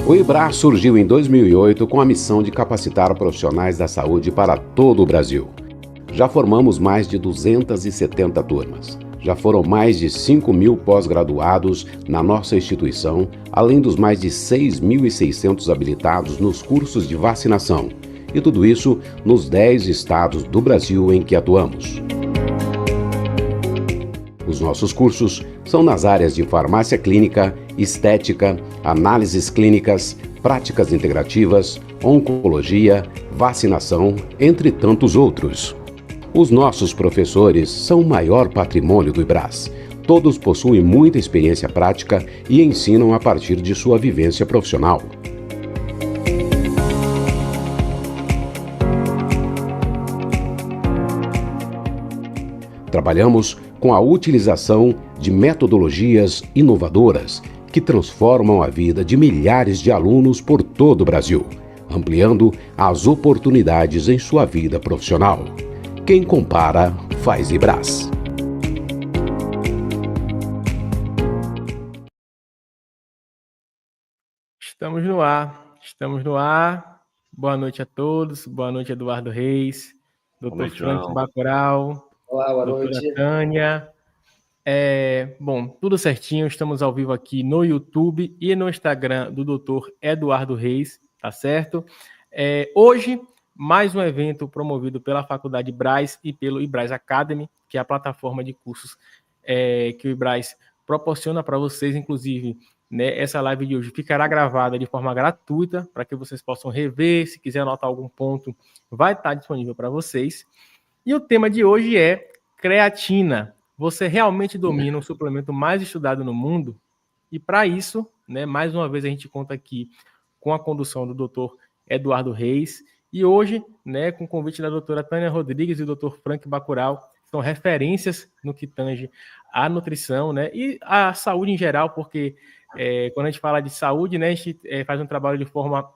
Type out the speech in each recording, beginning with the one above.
O IBRAS surgiu em 2008 com a missão de capacitar profissionais da saúde para todo o Brasil. Já formamos mais de 270 turmas. Já foram mais de 5.000 pós-graduados na nossa instituição, além dos mais de 6.600 habilitados nos cursos de vacinação. E tudo isso nos 10 estados do Brasil em que atuamos. Os nossos cursos são nas áreas de farmácia clínica, estética, análises clínicas, práticas integrativas, oncologia, vacinação, entre tantos outros. Os nossos professores são o maior patrimônio do IBRAS. Todos possuem muita experiência prática e ensinam a partir de sua vivência profissional. Trabalhamos com a utilização de metodologias inovadoras que transformam a vida de milhares de alunos por todo o Brasil, ampliando as oportunidades em sua vida profissional. Quem compara, faz IBRAS. Estamos no ar. Boa noite a todos. Boa noite, Eduardo Reis, Dr. Frank Bacurau, Olá, boa doutora noite. Tânia. Bom, tudo certinho. Estamos ao vivo aqui no YouTube e no Instagram do Dr. Eduardo Reis, tá certo? Hoje, mais um evento promovido pela Faculdade IBRAS e pelo IBRAS Academy, que é a plataforma de cursos que o IBRAS proporciona para vocês, inclusive, né, essa live de hoje ficará gravada de forma gratuita, para que vocês possam rever, se quiser anotar algum ponto, vai estar disponível para vocês. E o tema de hoje é creatina. Você realmente domina o suplemento mais estudado no mundo? E para isso, né, mais uma vez a gente conta aqui com a condução do Dr. Eduardo Reis, e hoje, né, com o convite da doutora Tânia Rodrigues e do Dr. Frank Bacurau, que são referências no que tange a nutrição, né, e a saúde em geral, porque quando a gente fala de saúde, né, a gente faz um trabalho de forma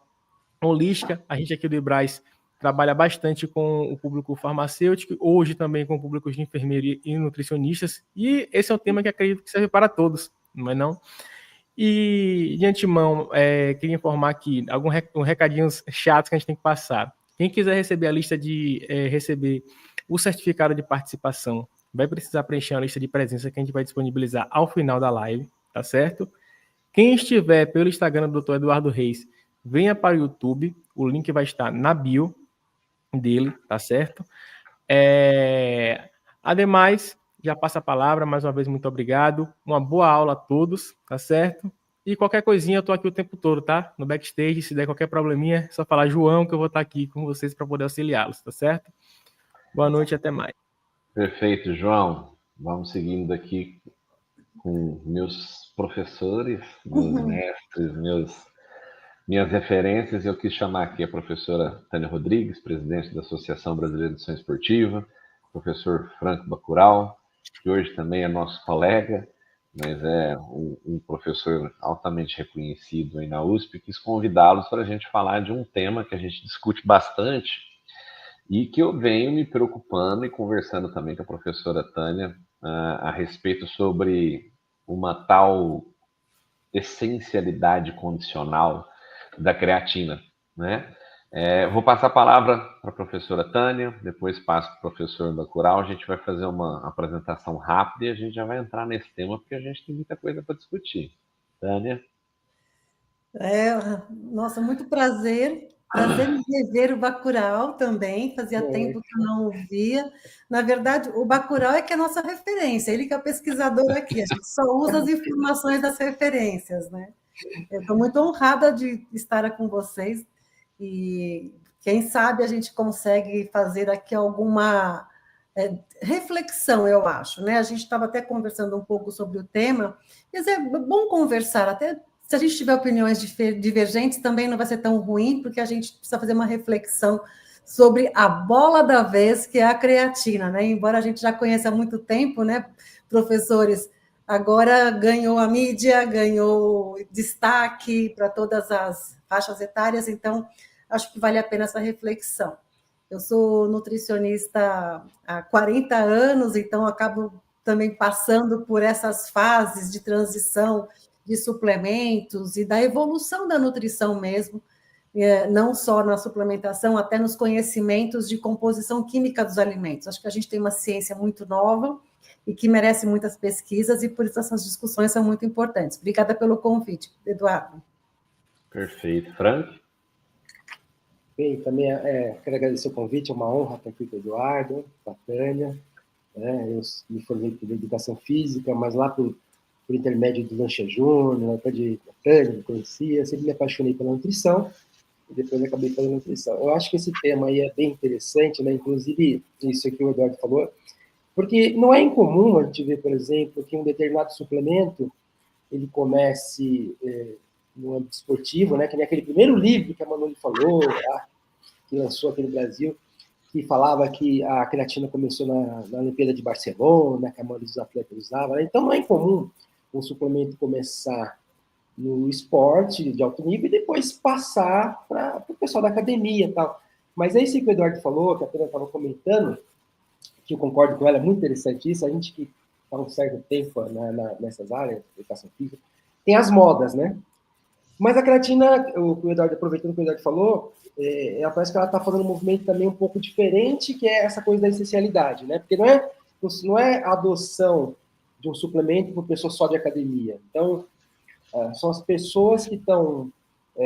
holística. A gente aqui do IBRAS trabalha bastante com o público farmacêutico, hoje também com públicos de enfermeira e nutricionistas, e esse é um tema que acredito que serve para todos, não é não? E, de antemão, queria informar aqui alguns recadinhos chatos que a gente tem que passar. Quem quiser receber a lista de receber o certificado de participação, vai precisar preencher a lista de presença que a gente vai disponibilizar ao final da live, tá certo? Quem estiver pelo Instagram do Dr. Eduardo Reis, venha para o YouTube, o link vai estar na bio dele, tá certo? Ademais, já passa a palavra, mais uma vez, muito obrigado. Uma boa aula a todos, tá certo? E qualquer coisinha, eu tô aqui o tempo todo, tá? No backstage, se der qualquer probleminha, é só falar João, que eu vou estar aqui com vocês para poder auxiliá-los, tá certo? Boa noite e até mais. Perfeito, João. Vamos seguindo aqui com meus professores, meus mestres, minhas referências. Eu quis chamar aqui a professora Tânia Rodrigues, presidente da Associação Brasileira de Nutrição Esportiva, professor Frank Bacurau, que hoje também é nosso colega, mas é um professor altamente reconhecido aí na USP. Quis convidá-los para a gente falar de um tema que a gente discute bastante e que eu venho me preocupando e conversando também com a professora Tânia a respeito sobre uma tal essencialidade condicional da creatina, né? Vou passar a palavra para a professora Tânia, depois passo para o professor Bacurau. A gente vai fazer uma apresentação rápida e a gente já vai entrar nesse tema, porque a gente tem muita coisa para discutir. Tânia? Nossa, muito prazer em rever o Bacurau também, fazia tempo que eu não ouvia. Na verdade, o Bacurau é que é a nossa referência, ele que é o pesquisador aqui, a gente só usa as informações das referências, né? Eu estou muito honrada de estar com vocês, e quem sabe a gente consegue fazer aqui alguma reflexão, eu acho, né? A gente estava até conversando um pouco sobre o tema, mas é bom conversar, até se a gente tiver opiniões divergentes, também não vai ser tão ruim, porque a gente precisa fazer uma reflexão sobre a bola da vez, que é a creatina, né? Embora a gente já conheça há muito tempo, né, professores, agora ganhou a mídia, ganhou destaque para todas as faixas etárias, então acho que vale a pena essa reflexão. Eu sou nutricionista há 40 anos, então acabo também passando por essas fases de transição de suplementos e da evolução da nutrição mesmo, não só na suplementação, até nos conhecimentos de composição química dos alimentos. Acho que a gente tem uma ciência muito nova e que merece muitas pesquisas, e por isso essas discussões são muito importantes. Obrigada pelo convite, Eduardo. Perfeito. Frank? Bem, também quero agradecer o convite, é uma honra estar aqui com o Eduardo, com a Tânia. Eu me formei por educação física, mas lá por intermédio do Lancha Júnior, de Tânia, me conhecia, sempre me apaixonei pela nutrição, e depois acabei fazendo nutrição. Eu acho que esse tema aí é bem interessante, né? Inclusive, isso que o Eduardo falou, porque não é incomum a gente ver, por exemplo, que um determinado suplemento ele comece no âmbito esportivo, né? Que nem aquele primeiro livro que a Manoli falou, tá? Que lançou aqui no Brasil, que falava que a creatina começou na Olimpíada de Barcelona, que a maioria dos atletas usava. Né? Então, não é incomum um suplemento começar no esporte de alto nível e depois passar para o pessoal da academia e tal. Mas é isso que o Eduardo falou, que a Tânia estava comentando, que eu concordo com ela, é muito interessante isso. A gente que está um certo tempo nessas áreas, educação física, tem as modas, né? Mas a creatina, o Eduardo, aproveitando o que o Eduardo falou, parece que ela está fazendo um movimento também um pouco diferente, que é essa coisa da essencialidade, né? Porque não é a adoção de um suplemento por pessoa só de academia. Então, são as pessoas que estão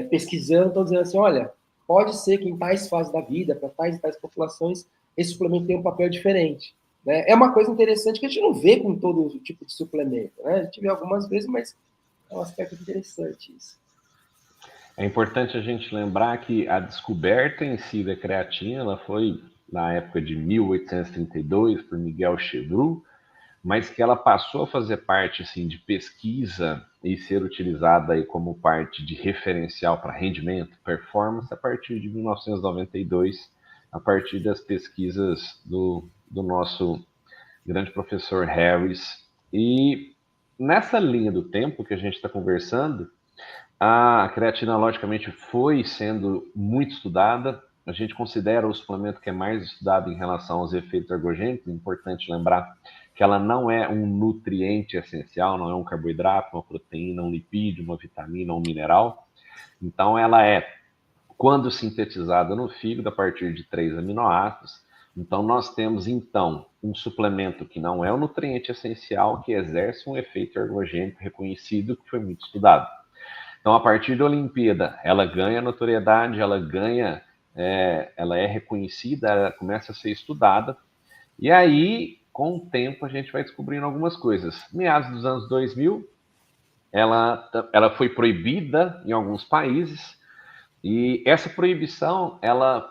pesquisando, estão dizendo assim, olha, pode ser que em tais fases da vida, para tais e tais populações, esse suplemento tem um papel diferente. Né? É uma coisa interessante que a gente não vê com todo tipo de suplemento. Né? A gente vê algumas vezes, mas é um aspecto interessante isso. É importante a gente lembrar que a descoberta em si da creatina, ela foi na época de 1832 por Miguel Chevreul, mas que ela passou a fazer parte assim de pesquisa e ser utilizada aí como parte de referencial para rendimento, performance a partir de 1992, a partir das pesquisas do nosso grande professor Harris. E nessa linha do tempo que a gente está conversando, a creatina, logicamente, foi sendo muito estudada. A gente considera o suplemento que é mais estudado em relação aos efeitos ergogênicos. É importante lembrar que ela não é um nutriente essencial, não é um carboidrato, uma proteína, um lipídio, uma vitamina, um mineral. Então, ela é, quando sintetizada no fígado, a partir de 3 aminoácidos. Então, nós temos, então, um suplemento que não é um nutriente essencial, que exerce um efeito ergogênico reconhecido, que foi muito estudado. Então, a partir da Olimpíada, ela ganha notoriedade, ela é reconhecida, ela começa a ser estudada. E aí, com o tempo, a gente vai descobrindo algumas coisas. Meados dos anos 2000, ela foi proibida em alguns países. E essa proibição, ela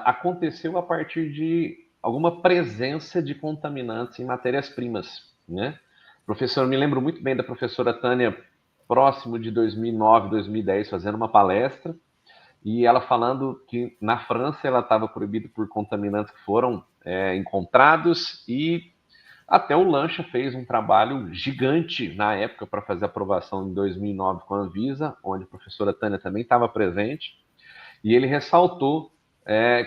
aconteceu a partir de alguma presença de contaminantes em matérias-primas, né? Professor, eu me lembro muito bem da professora Tânia, próximo de 2009, 2010, fazendo uma palestra, e ela falando que na França ela estava proibida por contaminantes que foram encontrados, e até o Lancha fez um trabalho gigante na época para fazer a aprovação em 2009 com a Anvisa, onde a professora Tânia também estava presente, e ele ressaltou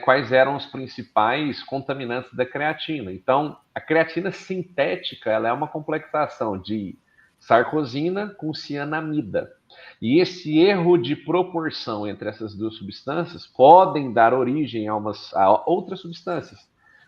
quais eram os principais contaminantes da creatina. Então, a creatina sintética, ela é uma complexação de sarcosina com cianamida. E esse erro de proporção entre essas duas substâncias podem dar origem a outras substâncias,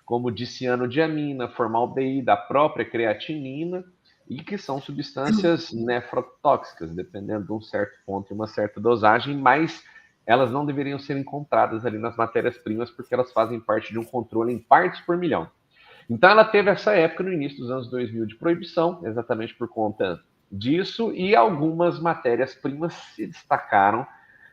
como dicianodiamina, formaldeído, a própria creatinina, e que são substâncias nefrotóxicas, dependendo de um certo ponto e uma certa dosagem, mas elas não deveriam ser encontradas ali nas matérias-primas, porque elas fazem parte de um controle em partes por milhão. Então, ela teve essa época, no início dos anos 2000, de proibição, exatamente por conta disso, e algumas matérias-primas se destacaram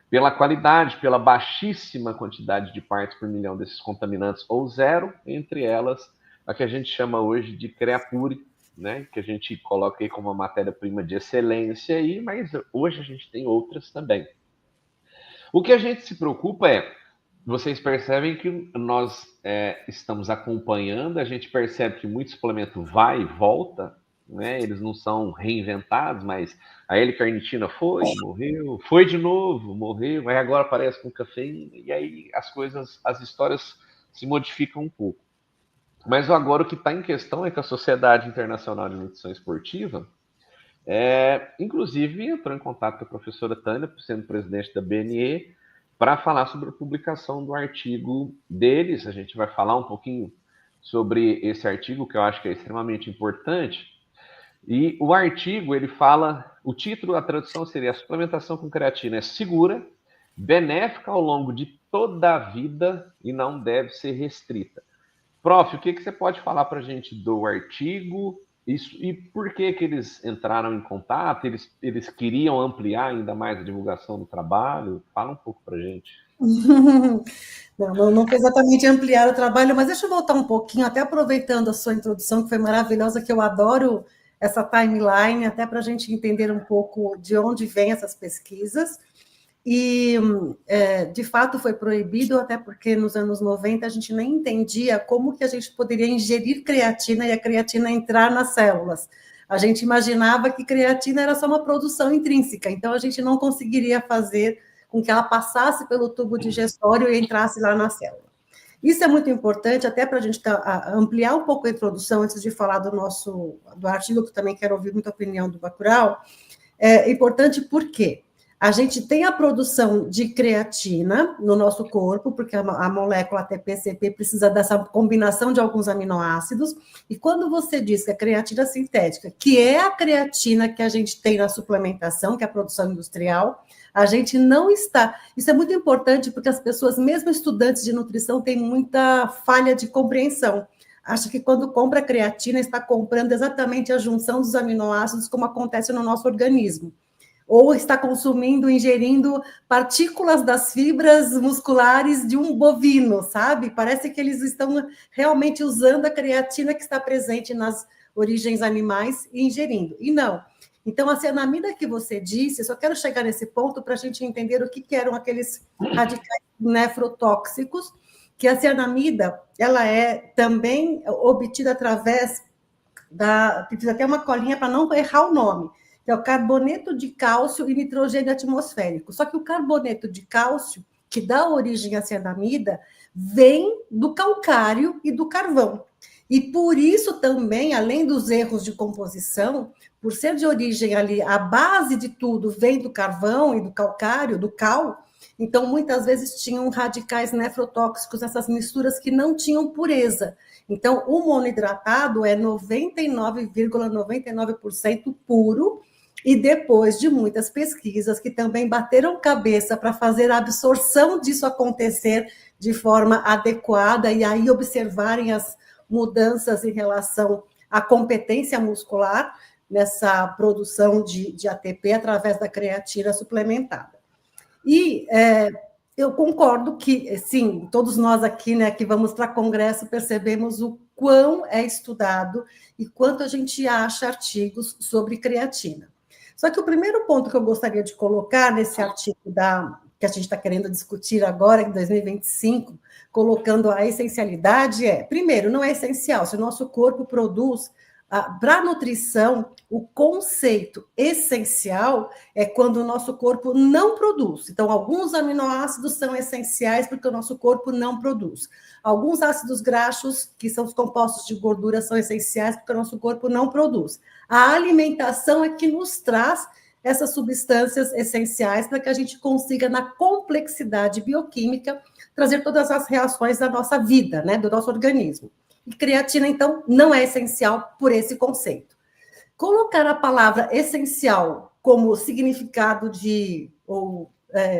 pela qualidade, pela baixíssima quantidade de partes por milhão desses contaminantes, ou zero, entre elas a que a gente chama hoje de Creapure, né, que a gente coloca aí como uma matéria-prima de excelência, aí, mas hoje a gente tem outras também. O que a gente se preocupa vocês percebem que nós estamos acompanhando, a gente percebe que muito suplemento vai e volta, né? Eles não são reinventados, mas a L-carnitina foi, morreu, foi de novo, morreu, mas agora aparece com cafeína, e aí as histórias se modificam um pouco. Mas agora o que está em questão é que a Sociedade Internacional de Nutrição Esportiva, Inclusive, entrou em contato com a professora Tânia, sendo presidente da BNE, para falar sobre a publicação do artigo deles. A gente vai falar um pouquinho sobre esse artigo, que eu acho que é extremamente importante. E o artigo, ele fala, o título, a tradução seria: a suplementação com creatina é segura, benéfica ao longo de toda a vida e não deve ser restrita. Prof, o que você pode falar para a gente do artigo e por que eles entraram em contato? Eles queriam ampliar ainda mais a divulgação do trabalho? Fala um pouco para a gente. Não foi exatamente ampliar o trabalho, mas deixa eu voltar um pouquinho, até aproveitando a sua introdução, que foi maravilhosa, que eu adoro essa timeline, até para a gente entender um pouco de onde vêm essas pesquisas. E, de fato, foi proibido, até porque nos anos 90 a gente nem entendia como que a gente poderia ingerir creatina e a creatina entrar nas células. A gente imaginava que creatina era só uma produção intrínseca, então a gente não conseguiria fazer com que ela passasse pelo tubo digestório e entrasse lá na célula. Isso é muito importante, até para a gente ampliar um pouco a introdução, antes de falar do artigo, que também quero ouvir muita opinião do Bacurau. É importante porque a gente tem a produção de creatina no nosso corpo, porque a molécula ATP-CP precisa dessa combinação de alguns aminoácidos, e quando você diz que a creatina sintética, que é a creatina que a gente tem na suplementação, que é a produção industrial, a gente não está... Isso é muito importante, porque as pessoas, mesmo estudantes de nutrição, têm muita falha de compreensão. Acha que quando compra creatina, está comprando exatamente a junção dos aminoácidos, como acontece no nosso organismo. Ou está consumindo, ingerindo partículas das fibras musculares de um bovino, sabe? Parece que eles estão realmente usando a creatina que está presente nas origens animais e ingerindo. E não. Então, a cianamida que você disse, só quero chegar nesse ponto para a gente entender o que eram aqueles radicais nefrotóxicos, que a cianamida, ela é também obtida através fiz até uma colinha para não errar o nome, que é o carboneto de cálcio e nitrogênio atmosférico. Só que o carboneto de cálcio, que dá origem à cianamida, vem do calcário e do carvão. E por isso também, além dos erros de composição, por ser de origem ali, a base de tudo vem do carvão e do calcário, do cal, então muitas vezes tinham radicais nefrotóxicos, essas misturas que não tinham pureza. Então, o monohidratado é 99,99% puro, e depois de muitas pesquisas que também bateram cabeça para fazer a absorção disso acontecer de forma adequada e aí observarem as mudanças em relação à competência muscular nessa produção de ATP através da creatina suplementada. E eu concordo que, sim, todos nós aqui, né, que vamos para congresso, percebemos o quão é estudado e quanto a gente acha artigos sobre creatina. Só que o primeiro ponto que eu gostaria de colocar nesse artigo que a gente está querendo discutir agora, em 2025, colocando a essencialidade primeiro, não é essencial, se o nosso corpo produz, para a nutrição, o conceito essencial é quando o nosso corpo não produz. Então, alguns aminoácidos são essenciais porque o nosso corpo não produz. Alguns ácidos graxos, que são os compostos de gordura, são essenciais porque o nosso corpo não produz. A alimentação é que nos traz essas substâncias essenciais para que a gente consiga, na complexidade bioquímica, trazer todas as reações da nossa vida, né, do nosso organismo. E creatina, então, não é essencial por esse conceito. Colocar a palavra essencial como significado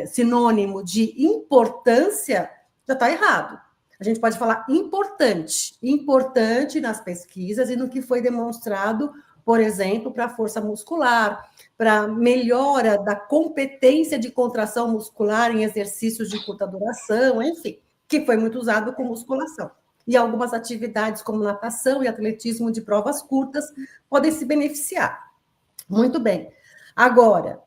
sinônimo de importância já está errado. A gente pode falar importante nas pesquisas e no que foi demonstrado, por exemplo, para a força muscular, para melhora da competência de contração muscular em exercícios de curta duração, enfim, que foi muito usado com musculação. E algumas atividades como natação e atletismo de provas curtas podem se beneficiar. Muito bem. Agora,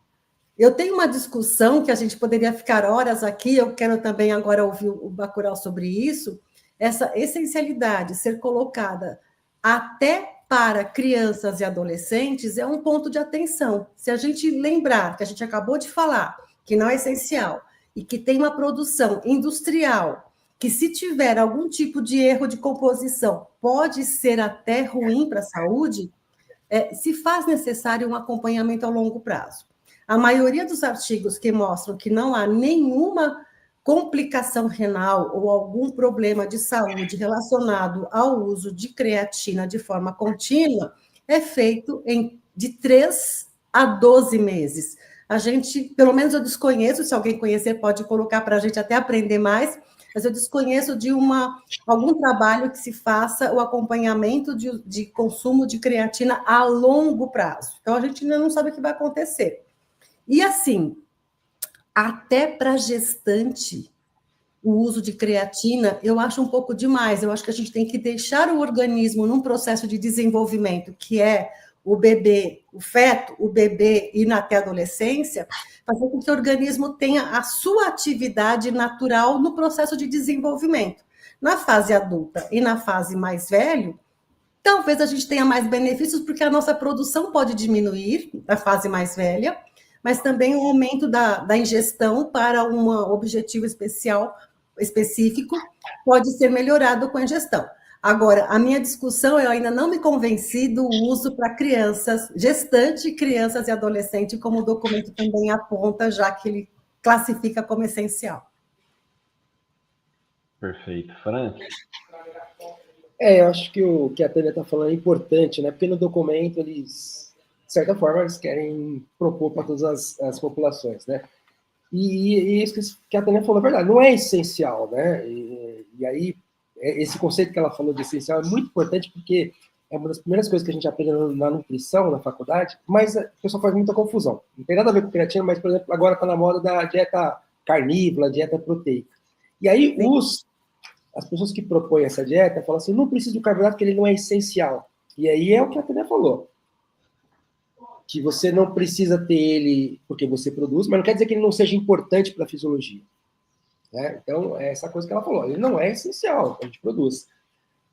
eu tenho uma discussão que a gente poderia ficar horas aqui, eu quero também agora ouvir o Bacurau sobre isso, essa essencialidade ser colocada até para crianças e adolescentes é um ponto de atenção. Se a gente lembrar que a gente acabou de falar que não é essencial e que tem uma produção industrial que, se tiver algum tipo de erro de composição, pode ser até ruim para a saúde, se faz necessário um acompanhamento a longo prazo. A maioria dos artigos que mostram que não há nenhuma complicação renal ou algum problema de saúde relacionado ao uso de creatina de forma contínua é feito de 3 a 12 meses. A gente, pelo menos eu desconheço, se alguém conhecer pode colocar para a gente até aprender mais, mas eu desconheço de algum trabalho que se faça o acompanhamento de consumo de creatina a longo prazo. Então, a gente ainda não sabe o que vai acontecer. E assim, até para gestante, o uso de creatina, eu acho um pouco demais. Eu acho que a gente tem que deixar o organismo num processo de desenvolvimento, que é o bebê, o feto, o bebê e até a adolescência, fazer com que o organismo tenha a sua atividade natural no processo de desenvolvimento. Na fase adulta e na fase mais velho, talvez a gente tenha mais benefícios, porque a nossa produção pode diminuir na fase mais velha, mas também o aumento da ingestão para um objetivo específico pode ser melhorado com a ingestão. Agora, a minha discussão, eu ainda não me convenci do uso para crianças, gestante, crianças e adolescentes, como o documento também aponta, já que ele classifica como essencial. Perfeito. Frank? Eu acho que o que a Tânia está falando é importante, né? Porque no documento eles, de certa forma, eles querem propor para todas as populações, né? E isso que a Tânia falou é verdade, não é essencial, né? E aí, esse conceito que ela falou de essencial é muito importante, porque é uma das primeiras coisas que a gente aprende na nutrição, na faculdade, mas o pessoal faz muita confusão. Não tem nada a ver com creatina, mas, por exemplo, agora está na moda da dieta carnívora, dieta proteica. E aí, as pessoas que propõem essa dieta falam assim, não precisa do carboidrato, porque ele não é essencial. E aí é o que a Tânia falou. Que você não precisa ter ele porque você produz, mas não quer dizer que ele não seja importante para a fisiologia. Né? Então, é essa coisa que ela falou. Ele não é essencial, a gente produz.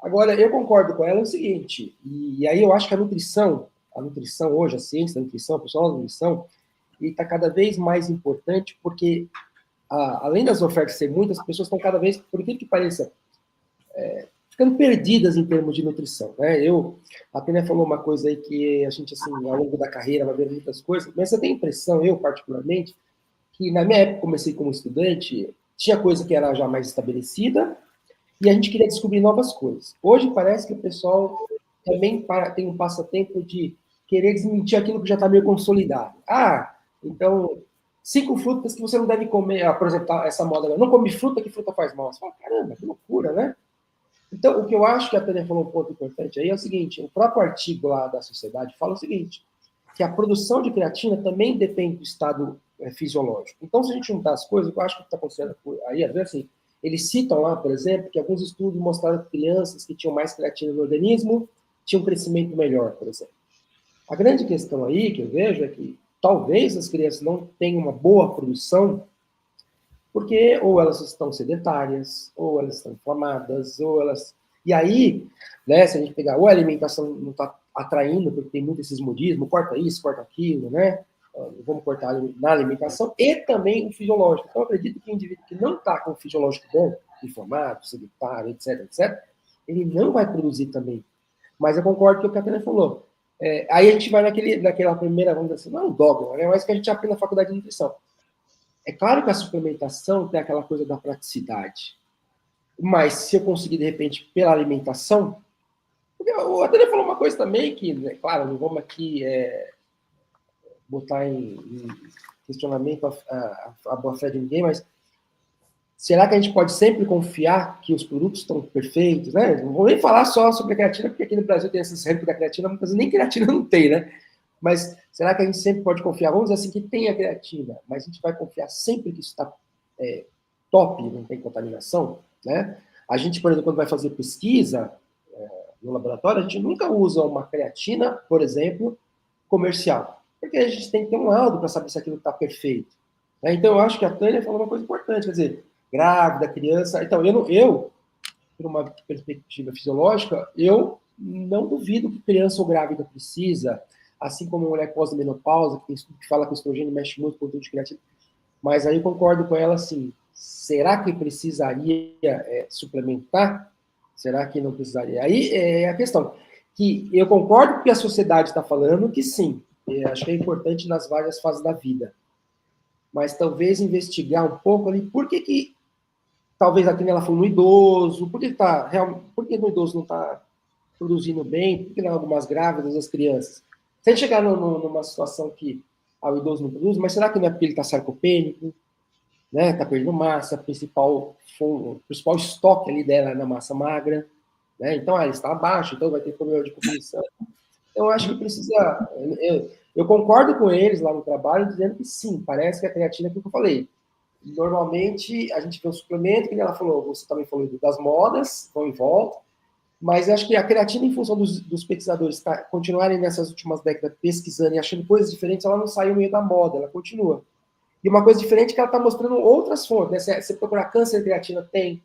Agora, eu concordo com ela o seguinte, e aí eu acho que a nutrição hoje, a ciência da nutrição, o pessoal da nutrição, está cada vez mais importante, porque, além das ofertas ser muitas, as pessoas estão cada vez, por incrível que pareça, ficando perdidas em termos de nutrição, né? A Tânia falou uma coisa aí que a gente, assim, ao longo da carreira vai ver muitas coisas, mas eu tenho a impressão, eu particularmente, que na minha época, comecei como estudante, tinha coisa que era já mais estabelecida e a gente queria descobrir novas coisas. Hoje parece que o pessoal também tem um passatempo de querer desmentir aquilo que já está meio consolidado. Então, 5 frutas que você não deve comer, por exemplo, essa moda, não come fruta, que fruta faz mal. Você fala, caramba, que loucura, né? Então, o que eu acho que a Tânia falou um ponto importante aí é o seguinte, o próprio artigo lá da sociedade fala o seguinte, que a produção de creatina também depende do estado fisiológico. Então, se a gente juntar as coisas, eu acho que o que está acontecendo aí, às vezes, assim, eles citam lá, por exemplo, que alguns estudos mostraram que crianças que tinham mais creatina no organismo tinham um crescimento melhor, por exemplo. A grande questão aí que eu vejo é que talvez as crianças não tenham uma boa produção porque ou elas estão sedentárias, ou elas estão inflamadas, ou elas... E aí, né, se a gente pegar, ou a alimentação não está atraindo, porque tem muito esses modismos, corta isso, corta aquilo, né? Vamos cortar na alimentação, e também o fisiológico. Então, eu acredito que o indivíduo que não está com o fisiológico bom, inflamado, sedentário, etc., ele não vai produzir também. Mas eu concordo com o que a Tânia falou. Aí a gente vai naquela primeira, vamos dizer assim, não é um dogma, né? Mas que a gente aprende na faculdade de nutrição. É claro que a suplementação tem aquela coisa da praticidade. Mas se eu conseguir, de repente, pela alimentação... Porque o Adriano falou uma coisa também que, né, claro, não vamos aqui botar em questionamento a boa-fé de ninguém, mas será que a gente pode sempre confiar que os produtos estão perfeitos? Né? Não vou nem falar só sobre a creatina, porque aqui no Brasil tem essas regras da creatina, muitas vezes nem creatina não tem, né? Mas será que a gente sempre pode confiar? Vamos dizer assim, que tem a creatina, mas a gente vai confiar sempre que isso está top, não tem contaminação, né? A gente, por exemplo, quando vai fazer pesquisa no laboratório, a gente nunca usa uma creatina, por exemplo, comercial, porque a gente tem que ter um laudo para saber se aquilo está perfeito. Né? Então, eu acho que a Tânia falou uma coisa importante, quer dizer, grávida, criança... Então, eu por uma perspectiva fisiológica, eu não duvido que criança ou grávida precisa, assim como mulher pós-menopausa, que tem estudo que fala que o estrogênio mexe muito com o conteúdo de creatina. Mas aí eu concordo com ela, assim, será que precisaria suplementar? Será que não precisaria? Aí é a questão. que eu concordo com o que a sociedade está falando, que sim, eu acho que é importante nas várias fases da vida. Mas talvez investigar um pouco ali, por que talvez a ela falou no idoso, por que no idoso não está produzindo bem, por que não algumas grávidas, as crianças? Sem chegar numa situação que o idoso não produz, mas será que não é porque ele está sarcopênico, né? Está perdendo massa, o principal estoque ali dela é na massa magra, né? Então, ele está abaixo, então vai ter problema de cognição. Eu acho que precisa... Eu concordo com eles lá no trabalho, dizendo que sim, parece que a creatina é aquilo que eu falei. Normalmente, a gente vê um suplemento, que ela falou, você também falou das modas, vão em volta, mas acho que a creatina, em função dos pesquisadores continuarem nessas últimas décadas pesquisando e achando coisas diferentes, ela não saiu meio da moda, ela continua. E uma coisa diferente é que ela está mostrando outras fontes. Né? Você procurar câncer, creatina tem,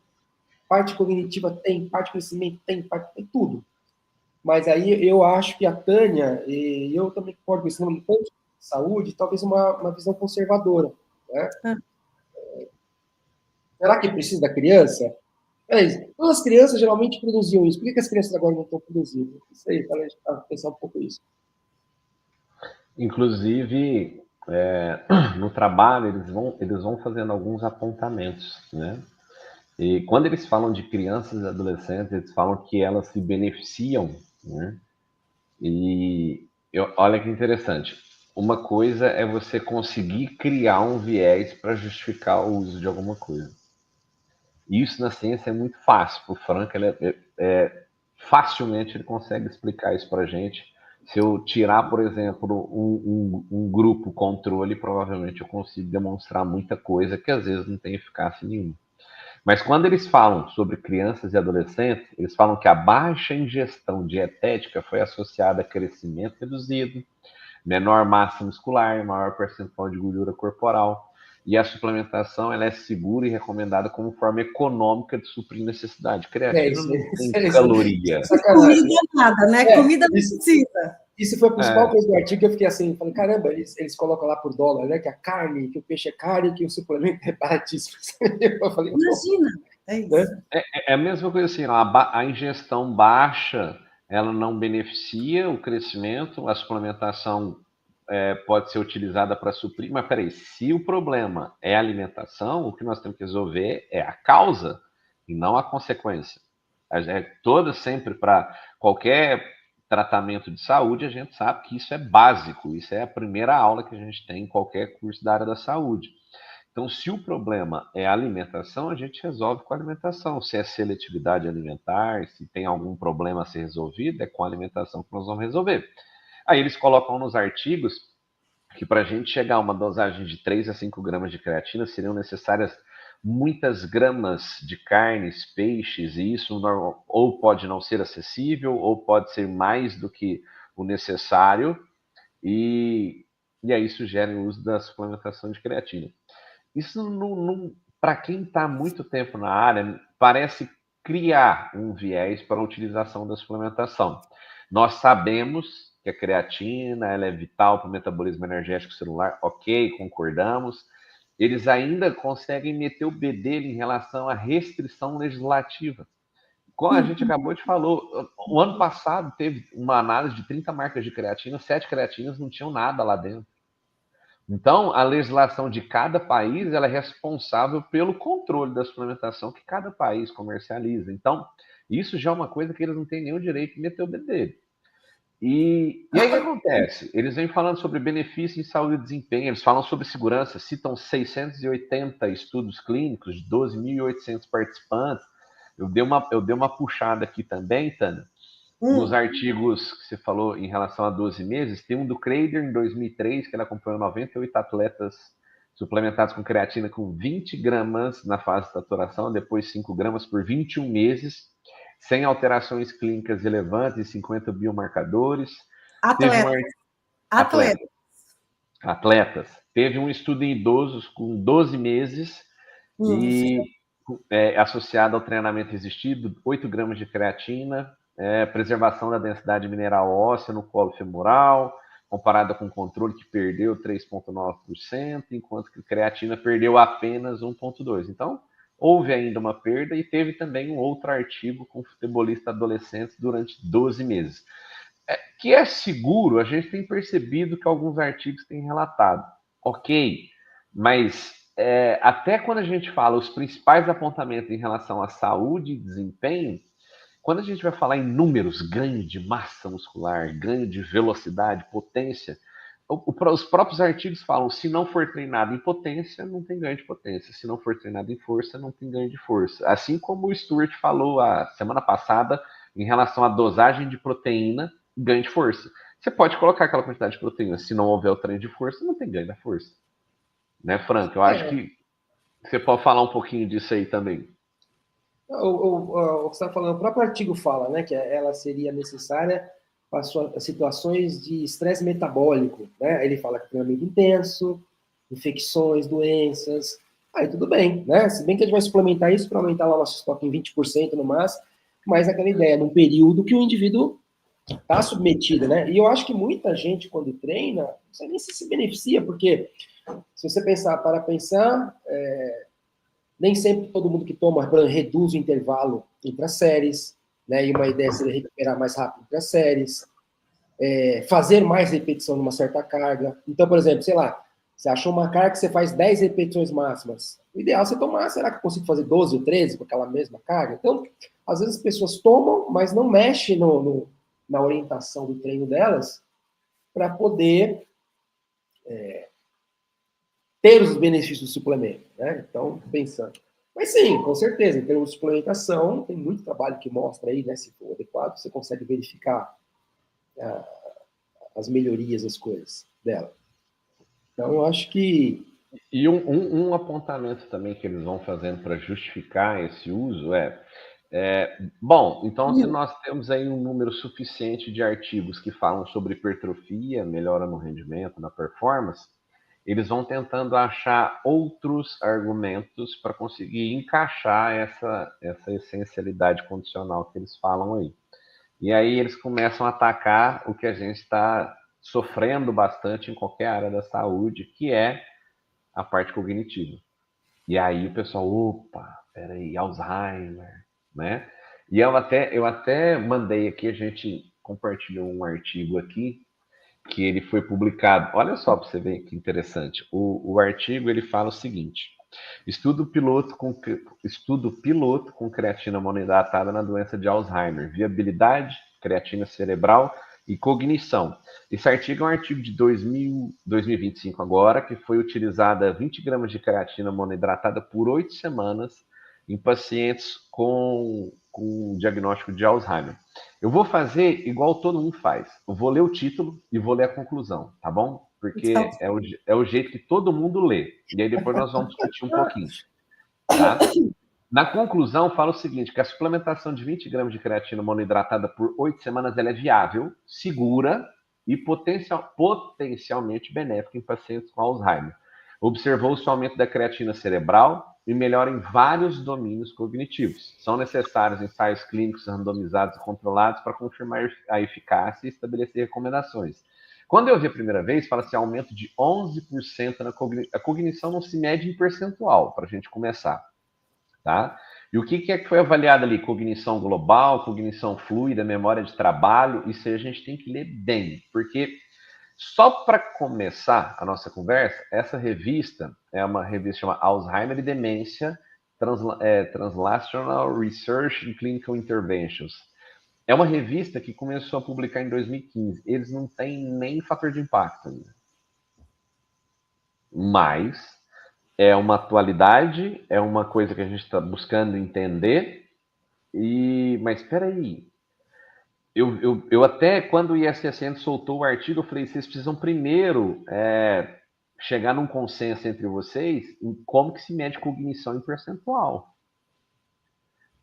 parte cognitiva tem, parte de crescimento tem tudo. Mas aí eu acho que a Tânia, e eu também concordo com isso, no ponto de saúde, talvez uma visão conservadora. Né? Será que precisa da criança? Todas as crianças geralmente produziam isso. Por que as crianças agora não estão produzindo? Isso aí, para pensar um pouco isso. Inclusive, no trabalho, eles vão fazendo alguns apontamentos, né? E quando eles falam de crianças e adolescentes, eles falam que elas se beneficiam, né? E olha que interessante. Uma coisa é você conseguir criar um viés para justificar o uso de alguma coisa. Isso na ciência é muito fácil. O Frank, facilmente ele consegue explicar isso para a gente. Se eu tirar, por exemplo, um grupo controle, provavelmente eu consigo demonstrar muita coisa que às vezes não tem eficácia nenhuma. Mas quando eles falam sobre crianças e adolescentes, eles falam que a baixa ingestão dietética foi associada a crescimento reduzido, menor massa muscular, maior percentual de gordura corporal. E a suplementação ela é segura e recomendada como forma econômica de suprir necessidade. Creatina não tem caloria. Comida nada, né? Comida não precisa. Isso foi a principal coisa do artigo que eu fiquei assim, falei, caramba, eles colocam lá por dólar, né? Que a carne, que o peixe é caro, que o suplemento é baratíssimo. Eu falei, imagina, é isso. Né? É a mesma coisa assim, a ingestão baixa, ela não beneficia o crescimento, a suplementação pode ser utilizada para suprir, mas peraí, se o problema é a alimentação, o que nós temos que resolver é a causa e não a consequência. Toda sempre para qualquer tratamento de saúde, a gente sabe que isso é básico, isso é a primeira aula que a gente tem em qualquer curso da área da saúde. Então, se o problema é a alimentação, a gente resolve com a alimentação. Se é seletividade alimentar, se tem algum problema a ser resolvido, é com a alimentação que nós vamos resolver. Aí eles colocam nos artigos que para a gente chegar a uma dosagem de 3 a 5 gramas de creatina seriam necessárias muitas gramas de carnes, peixes, e isso ou pode não ser acessível, ou pode ser mais do que o necessário, e aí isso gera o uso da suplementação de creatina. Isso, para quem está há muito tempo na área, parece criar um viés para a utilização da suplementação. Nós sabemos que a creatina ela é vital para o metabolismo energético celular, ok, concordamos. Eles ainda conseguem meter o bedelho em relação à restrição legislativa. Como a gente acabou de falar, o ano passado teve uma análise de 30 marcas de creatina, 7 creatinas não tinham nada lá dentro. Então, a legislação de cada país ela é responsável pelo controle da suplementação que cada país comercializa. Então, isso já é uma coisa que eles não têm nenhum direito de meter o bedelho. E aí o que acontece? Eles vêm falando sobre benefício em saúde e desempenho, eles falam sobre segurança, citam 680 estudos clínicos de 12.800 participantes. Eu dei uma puxada aqui também, Tânia. Nos artigos que você falou em relação a 12 meses, tem um do Crader em 2003, que ele acompanhou 98 atletas suplementados com creatina com 20 gramas na fase de saturação, depois 5 gramas por 21 meses, sem alterações clínicas relevantes e 50 biomarcadores. Atletas. Teve um estudo em idosos com 12 meses e associado ao treinamento resistido, 8 gramas de creatina, preservação da densidade mineral óssea no colo femoral, comparada com o controle que perdeu 3,9%, enquanto que a creatina perdeu apenas 1,2%. Então, houve ainda uma perda e teve também um outro artigo com futebolistas adolescentes durante 12 meses. Que é seguro, a gente tem percebido que alguns artigos têm relatado. Ok, mas até quando a gente fala os principais apontamentos em relação à saúde e desempenho, quando a gente vai falar em números, ganho de massa muscular, ganho de velocidade, potência, os próprios artigos falam, se não for treinado em potência, não tem ganho de potência. Se não for treinado em força, não tem ganho de força. Assim como o Stuart falou a semana passada em relação à dosagem de proteína, ganho de força. Você pode colocar aquela quantidade de proteína, se não houver o treino de força, não tem ganho da força. Né, Franco? Eu acho que você pode falar um pouquinho disso aí também. O que você está falando, o próprio artigo fala, né, que ela seria necessária para situações de estresse metabólico, né? Ele fala que treinamento intenso, infecções, doenças, aí tudo bem, né? Se bem que a gente vai suplementar isso para aumentar lá o nosso estoque em 20% no máximo, mas aquela ideia, num período que o indivíduo está submetido, né? E eu acho que muita gente, quando treina, não sei nem se beneficia, porque se você para pensar, nem sempre todo mundo que toma reduz o intervalo entre as séries, né? E uma ideia seria recuperar mais rápido entre as séries, fazer mais repetição numa certa carga. Então, por exemplo, sei lá, você achou uma carga que você faz 10 repetições máximas. O ideal é você tomar, será que eu consigo fazer 12 ou 13 com aquela mesma carga? Então, às vezes as pessoas tomam, mas não mexem na orientação do treino delas para poder ter os benefícios do suplemento, né? Então, pensando. Mas sim, com certeza, em termos de suplementação, tem muito trabalho que mostra aí, né? Se for adequado, você consegue verificar as melhorias das coisas dela. Então, eu acho que... E um apontamento também que eles vão fazendo para justificar esse uso bom, então se nós temos aí um número suficiente de artigos que falam sobre hipertrofia, melhora no rendimento, na performance, eles vão tentando achar outros argumentos para conseguir encaixar essa essencialidade condicional que eles falam aí. E aí eles começam a atacar o que a gente está sofrendo bastante em qualquer área da saúde, que é a parte cognitiva. E aí o pessoal, opa, peraí, Alzheimer, né? E eu até mandei aqui, a gente compartilhou um artigo aqui, que ele foi publicado. Olha só para você ver que interessante. O artigo ele fala o seguinte: estudo piloto com creatina monoidratada na doença de Alzheimer, viabilidade, creatina cerebral e cognição. Esse artigo é um artigo de 2025 agora, que foi utilizada 20 gramas de creatina monoidratada por 8 semanas em pacientes com diagnóstico de Alzheimer. Eu vou fazer igual todo mundo faz. Eu vou ler o título e vou ler a conclusão, tá bom? Porque é o jeito que todo mundo lê. E aí depois nós vamos discutir um pouquinho. Tá? Na conclusão, fala o seguinte, que a suplementação de 20 gramas de creatina monoidratada por 8 semanas ela é viável, segura e potencialmente benéfica em pacientes com Alzheimer. Observou-se o aumento da creatina cerebral e melhora em vários domínios cognitivos. São necessários ensaios clínicos randomizados e controlados para confirmar a eficácia e estabelecer recomendações. Quando eu vi a primeira vez, fala assim, aumento de 11% na cognição. A cognição não se mede em percentual, para a gente começar. Tá? E o que é que foi avaliado ali? Cognição global, cognição fluida, memória de trabalho. Isso aí a gente tem que ler bem, porque só para começar a nossa conversa, essa revista é uma revista chamada Alzheimer e Demência, Translational Research and Clinical Interventions. É uma revista que começou a publicar em 2015. Eles não têm nem fator de impacto ainda. Mas é uma atualidade, é uma coisa que a gente está buscando entender. Mas espera aí. Eu até, quando o ISSN soltou o artigo, eu falei, vocês precisam primeiro chegar num consenso entre vocês em como que se mede cognição em percentual.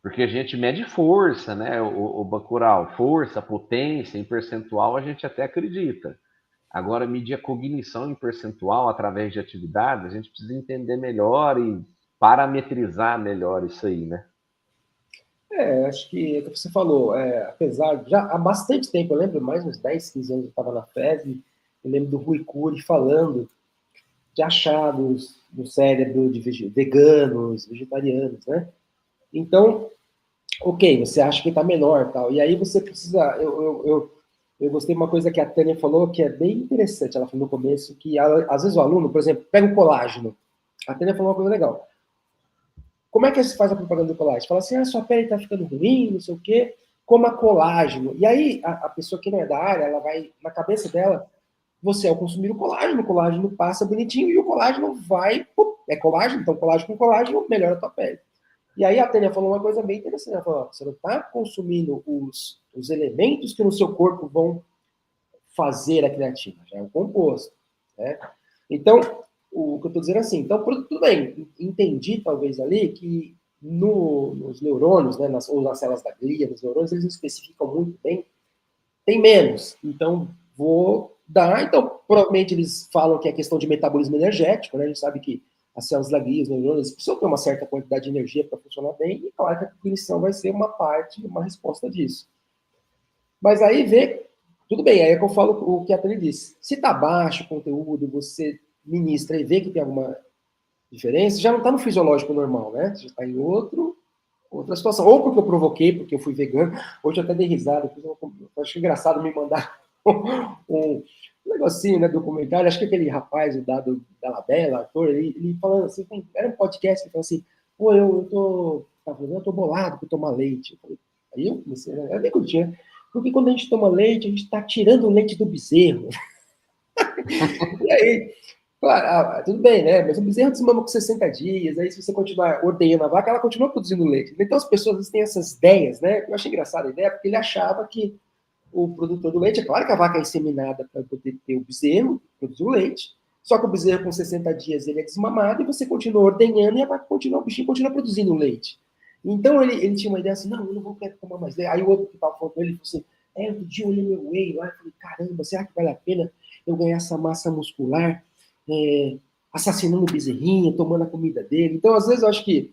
Porque a gente mede força, né, o Bacurau, força, potência, em percentual a gente até acredita. Agora, medir a cognição em percentual através de atividades, a gente precisa entender melhor e parametrizar melhor isso aí, né? Acho que é o que você falou, apesar de já há bastante tempo, eu lembro mais uns 10, 15 anos eu estava na FESB, eu lembro do Rui Cury falando de achados no cérebro de veganos, vegetarianos, né? Então, ok, você acha que está menor, tal, e aí você precisa... Eu gostei de uma coisa que a Tânia falou que é bem interessante. Ela falou no começo que, às vezes, o aluno, por exemplo, pega um colágeno. A Tânia falou uma coisa legal. Como é que se faz a propaganda do colágeno? Fala assim, sua pele está ficando ruim, não sei o quê, coma colágeno. E aí, a pessoa que não é da área, ela vai, na cabeça dela, você, ao consumir o colágeno passa bonitinho e o colágeno vai... É colágeno, então colágeno com colágeno melhora a tua pele. E aí a Tânia falou uma coisa bem interessante. Ela falou, você não está consumindo os elementos que no seu corpo vão fazer a creatina, já é um composto, né? Então, o que eu estou dizendo é assim, então, tudo bem, entendi talvez ali que nos neurônios, né, ou nas células da glia, nos neurônios, eles especificam muito bem, tem menos, então vou dar, então provavelmente eles falam que é questão de metabolismo energético, né, a gente sabe que as células da glia, os neurônios, precisam ter uma certa quantidade de energia para funcionar bem, e claro que a cognição vai ser uma parte, uma resposta disso. Mas aí tudo bem, aí é que eu falo o que a Tânia disse. Se está baixo o conteúdo, você ministra e vê que tem alguma diferença, já não está no fisiológico normal, né? Você já está em outra situação. Ou porque eu provoquei, porque eu fui vegano, hoje eu até dei risada, eu acho engraçado me mandar um negocinho, né, documentário, acho que aquele rapaz, o Dado Dolabella, ator, ele falando assim, era um podcast, ele falou assim, pô, eu tô bolado por tomar leite. Aí eu comecei, era bem curtinho, né? Porque quando a gente toma leite, a gente está tirando o leite do bezerro. E aí, claro, tudo bem, né? Mas o bezerro desmama com 60 dias, aí se você continuar ordenhando a vaca, ela continua produzindo leite. Então as pessoas têm essas ideias, né? Eu achei engraçada a ideia, porque ele achava que o produtor do leite, é claro que a vaca é inseminada para poder ter o bezerro, produzir o leite, só que o bezerro com 60 dias ele é desmamado e você continua ordenhando e a vaca continua, o bichinho continua produzindo leite. Então ele tinha uma ideia assim, não, eu não vou querer tomar mais leite. Aí o outro que estava falando com ele falou assim, outro dia eu olhei meu whey lá e falei, caramba, será que vale a pena eu ganhar essa massa muscular assassinando o bezerrinho, tomando a comida dele? Então, às vezes, eu acho que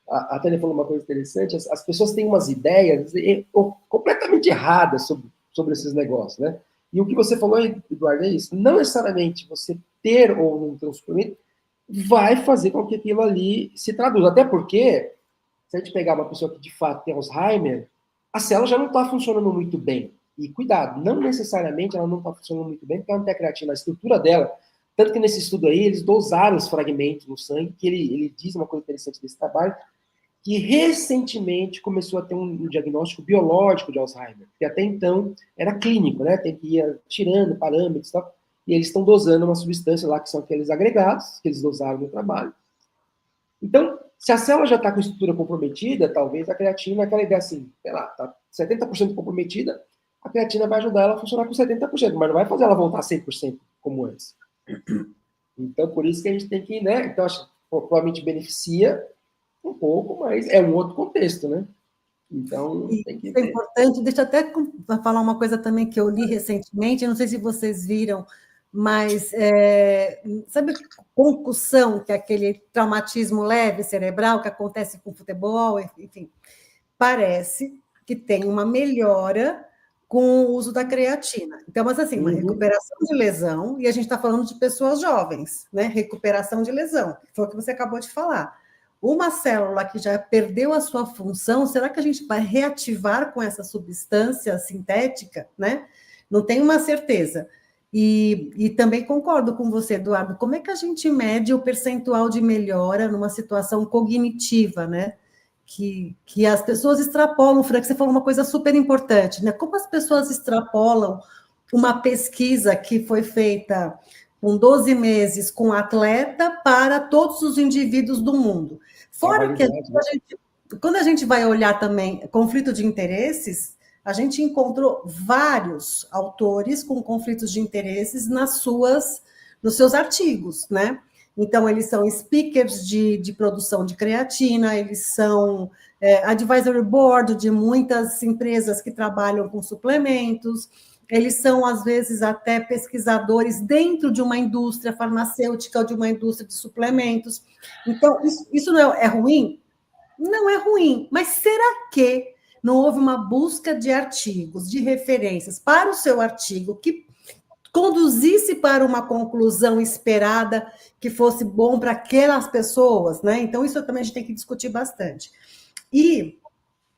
a Tânia falou uma coisa interessante, as pessoas têm umas ideias completamente erradas sobre esses negócios, né? E o que você falou, Eduardo, é isso. Não necessariamente você ter ou não ter um suplemento vai fazer com que aquilo ali se traduza. Até porque, se a gente pegar uma pessoa que de fato tem Alzheimer, a célula já não está funcionando muito bem. E cuidado, não necessariamente ela não está funcionando muito bem, porque ela não tem a creatina, a estrutura dela. Tanto que nesse estudo aí, eles dosaram os fragmentos no sangue, que ele diz uma coisa interessante desse trabalho, que recentemente começou a ter um diagnóstico biológico de Alzheimer, que até então era clínico, né? Tem que ir tirando parâmetros e tal, e eles estão dosando uma substância lá, que são aqueles agregados, que eles dosaram no trabalho. Então, se a célula já está com estrutura comprometida, talvez a creatina, aquela ideia assim, sei lá, está 70% comprometida, a creatina vai ajudar ela a funcionar com 70%, mas não vai fazer ela voltar a 100% como antes. Então, por isso que a gente tem que, né? Então, acho que provavelmente beneficia um pouco, mas é um outro contexto, né? Então, tem que ver. É importante, deixa eu até falar uma coisa também que eu li recentemente, não sei se vocês viram, mas sabe concussão, que é aquele traumatismo leve cerebral que acontece com futebol, enfim, parece que tem uma melhora com o uso da creatina. Então, mas assim, uma recuperação de lesão, e a gente está falando de pessoas jovens, né? Recuperação de lesão, foi o que você acabou de falar. Uma célula que já perdeu a sua função, será que a gente vai reativar com essa substância sintética, né? Não tenho uma certeza. E também concordo com você, Eduardo, como é que a gente mede o percentual de melhora numa situação cognitiva, né? Que as pessoas extrapolam, Frank, você falou uma coisa super importante, né? Como as pessoas extrapolam uma pesquisa que foi feita com 12 meses com atleta para todos os indivíduos do mundo. Fora que quando a gente vai olhar também conflito de interesses, a gente encontrou vários autores com conflitos de interesses nos seus artigos, né? Então, eles são speakers de produção de creatina, eles são advisory board de muitas empresas que trabalham com suplementos, eles são, às vezes, até pesquisadores dentro de uma indústria farmacêutica ou de uma indústria de suplementos. Então, isso não é ruim? Não é ruim, mas será que não houve uma busca de artigos, de referências para o seu artigo que conduzisse para uma conclusão esperada que fosse bom para aquelas pessoas, né? Então, isso também a gente tem que discutir bastante. E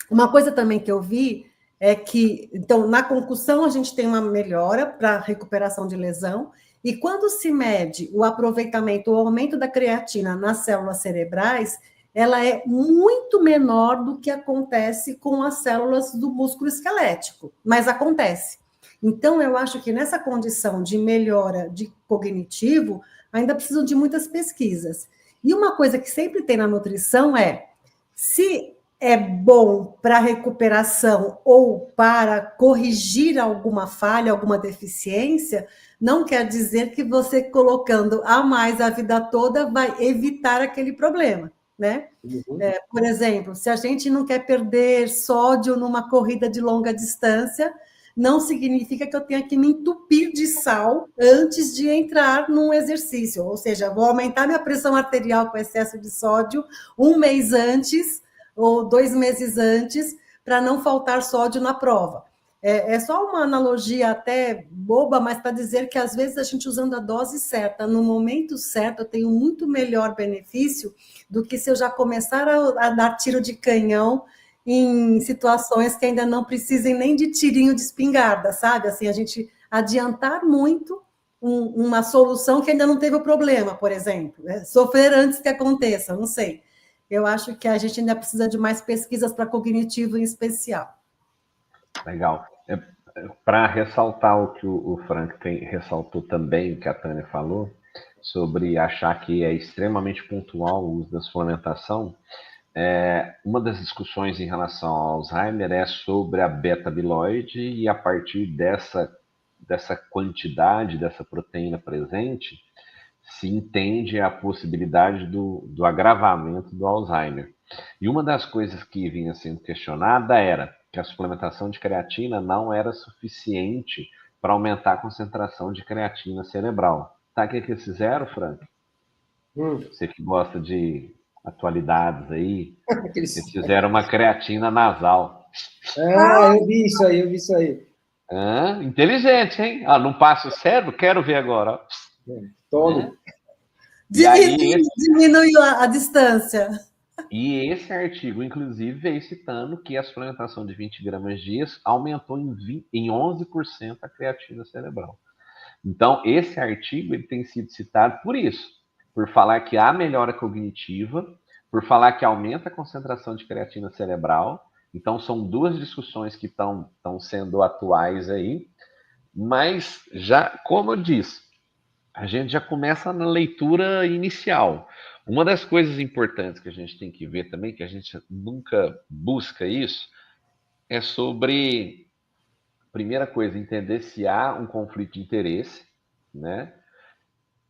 uma coisa também que eu vi é que, então, na concussão a gente tem uma melhora para recuperação de lesão, e quando se mede o aproveitamento, o aumento da creatina nas células cerebrais, ela é muito menor do que acontece com as células do músculo esquelético, mas acontece. Então, eu acho que nessa condição de melhora de cognitivo, ainda precisam de muitas pesquisas. E uma coisa que sempre tem na nutrição é, se é bom para recuperação ou para corrigir alguma falha, alguma deficiência, não quer dizer que você colocando a mais a vida toda vai evitar aquele problema, né? Uhum. Por exemplo, se a gente não quer perder sódio numa corrida de longa distância, não significa que eu tenha que me entupir de sal antes de entrar num exercício. Ou seja, vou aumentar minha pressão arterial com excesso de sódio 1 mês antes ou 2 meses antes, para não faltar sódio na prova. É só uma analogia até boba, mas para dizer que às vezes a gente usando a dose certa, no momento certo, eu tenho muito melhor benefício do que se eu já começar a dar tiro de canhão em situações que ainda não precisem nem de tirinho de espingarda, sabe? Assim, a gente adiantar muito uma solução que ainda não teve o problema, por exemplo, né? Sofrer antes que aconteça, não sei. Eu acho que a gente ainda precisa de mais pesquisas para cognitivo em especial. Legal. Para ressaltar o que o Frank ressaltou também, o que a Tânia falou, sobre achar que é extremamente pontual o uso da suplementação, uma das discussões em relação ao Alzheimer é sobre a beta-amiloide e a partir dessa quantidade, dessa proteína presente, se entende a possibilidade do agravamento do Alzheimer. E uma das coisas que vinha sendo questionada era que a suplementação de creatina não era suficiente para aumentar a concentração de creatina cerebral. Sabe o que eles fizeram, Frank? Você que gosta de atualidades aí, eles fizeram uma creatina nasal. Eu vi isso aí. Inteligente, hein? Não passa o cérebro? Quero ver agora. Tome. Diminuiu a distância. E esse artigo, inclusive, veio citando que a suplementação de 20 gramas dia aumentou em 11% a creatina cerebral. Então, esse artigo ele tem sido citado por isso, por falar que há melhora cognitiva, por falar que aumenta a concentração de creatina cerebral. Então, são duas discussões que estão sendo atuais aí. Mas, já, como eu disse, a gente já começa na leitura inicial. Uma das coisas importantes que a gente tem que ver também, que a gente nunca busca isso, é sobre, primeira coisa, entender se há um conflito de interesse, né?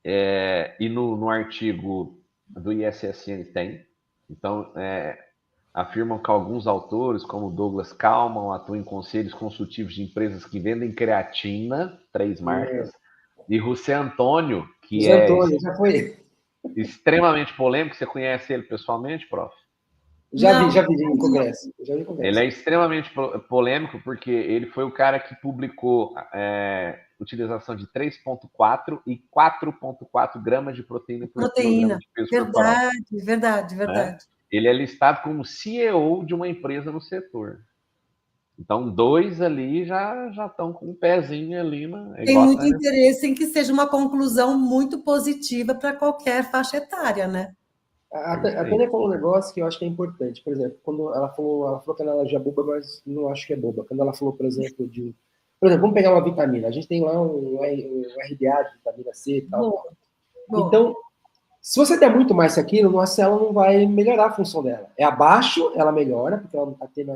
E no artigo do ISSN tem. Então, afirmam que alguns autores, como Douglas Kalman, atuam em conselhos consultivos de empresas que vendem creatina, 3 marcas, e José Antônio, que já foi. Extremamente polêmico. Você conhece ele pessoalmente, prof? Já vi no congresso. Ele é extremamente polêmico porque ele foi o cara que publicou utilização de 3,4 e 4,4 gramas de proteína por quilograma de peso corporal. Verdade. Ele é listado como CEO de uma empresa no setor. Então, 2 ali já estão com um pezinho ali. Tem muito interesse em que seja uma conclusão muito positiva para qualquer faixa etária, né? A Tânia falou um negócio que eu acho que é importante. Por exemplo, quando ela falou que a analogia é boba, mas não acho que é boba. Quando ela falou, por exemplo, vamos pegar uma vitamina. A gente tem lá um RDA de vitamina C e tal. Então, se você der muito mais que aquilo, a célula não vai melhorar a função dela. Abaixo, ela melhora, porque ela não está tendo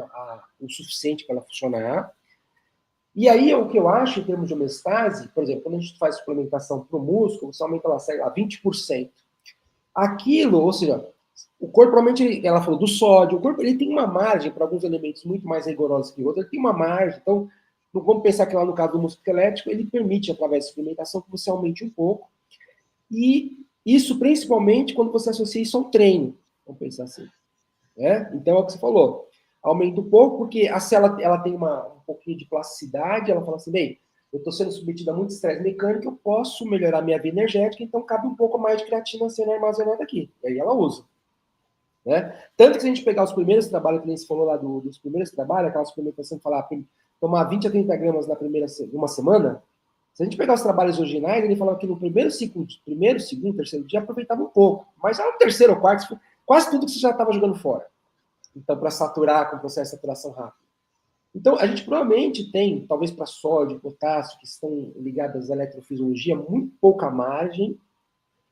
o suficiente para ela funcionar. E aí, o que eu acho, em termos de homeostase, por exemplo, quando a gente faz suplementação para o músculo, você aumenta a 20%. Aquilo, ou seja, o corpo, provavelmente, ela falou do sódio, o corpo ele tem uma margem para alguns elementos muito mais rigorosos que outros, ele tem uma margem. Então, não vamos pensar que lá no caso do músculo esquelético, ele permite, através da suplementação, que você aumente um pouco. E isso, principalmente, quando você associa isso ao treino. Vamos pensar assim. Então, é o que você falou. Aumenta um pouco, porque a célula ela tem um pouquinho de plasticidade, ela fala assim, bem, eu estou sendo submetido a muito estresse mecânico, eu posso melhorar minha via energética, então cabe um pouco mais de creatina sendo armazenada aqui. E aí ela usa. Né? Tanto que se a gente pegar os primeiros trabalhos, que nem você falou lá dos primeiros trabalhos, aquela suplementação que falar tomar 20 a 30 gramas na primeira uma semana, se a gente pegar os trabalhos originais, ele falava que no primeiro, segundo, terceiro dia aproveitava um pouco, mas já no terceiro ou quarto, quase tudo que você já estava jogando fora. Então, para saturar com o processo de saturação rápida. Então, a gente provavelmente tem, talvez para sódio, potássio, que estão ligadas à eletrofisiologia, muito pouca margem,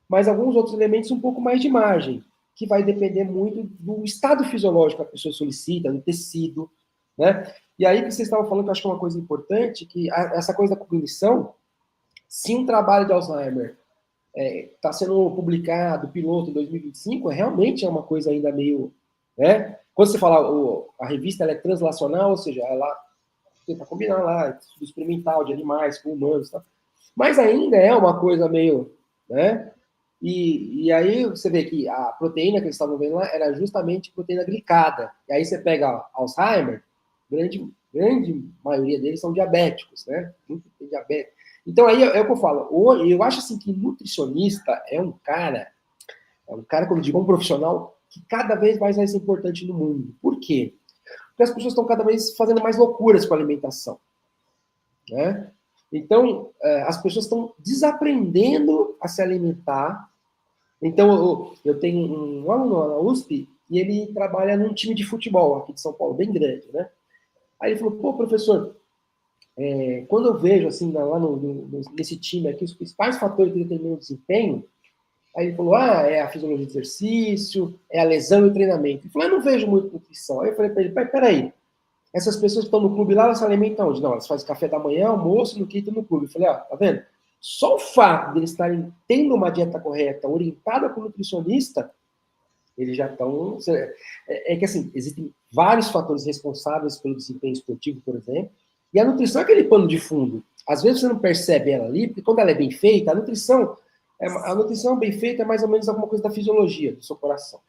mas alguns outros elementos um pouco mais de margem, que vai depender muito do estado fisiológico que a pessoa solicita, do tecido, né? E aí que vocês estavam falando, que eu acho que é uma coisa importante, que essa coisa da cognição, se um trabalho de Alzheimer está sendo publicado, piloto, em 2025, realmente é uma coisa ainda meio... Né? Quando você fala, a revista ela é translacional, ou seja, ela tenta combinar lá, estudo experimental de animais com humanos, tá? Mas ainda é uma coisa meio... Né? E aí você vê que a proteína que eles estavam vendo lá era justamente proteína glicada. E aí você pega Alzheimer, grande maioria deles são diabéticos, né? Muito diabético. Então aí é o que eu falo. Eu acho assim que nutricionista é um cara, como eu digo, um profissional que cada vez mais vai ser importante no mundo. Por quê? Porque as pessoas estão cada vez fazendo mais loucuras com a alimentação, né? Então, as pessoas estão desaprendendo a se alimentar. Então, eu tenho um aluno na USP e ele trabalha num time de futebol aqui de São Paulo, bem grande, né? Aí ele falou, pô, professor, quando eu vejo, assim, lá nesse time aqui, os principais fatores que determinam o desempenho, aí ele falou, é a fisiologia do exercício, é a lesão e o treinamento. Ele falou, eu não vejo muito nutrição. Aí eu falei para ele, peraí, essas pessoas que estão no clube lá, elas se alimentam onde? Não, elas fazem café da manhã, almoço, no quinto no clube. Eu falei, tá vendo? Só o fato de eles estarem tendo uma dieta correta, orientada por nutricionista, eles já estão... É que, assim, existem vários fatores responsáveis pelo desempenho esportivo, por exemplo, e a nutrição é aquele pano de fundo. Às vezes você não percebe ela ali, porque quando ela é bem feita, a nutrição bem feita é mais ou menos alguma coisa da fisiologia do seu coração.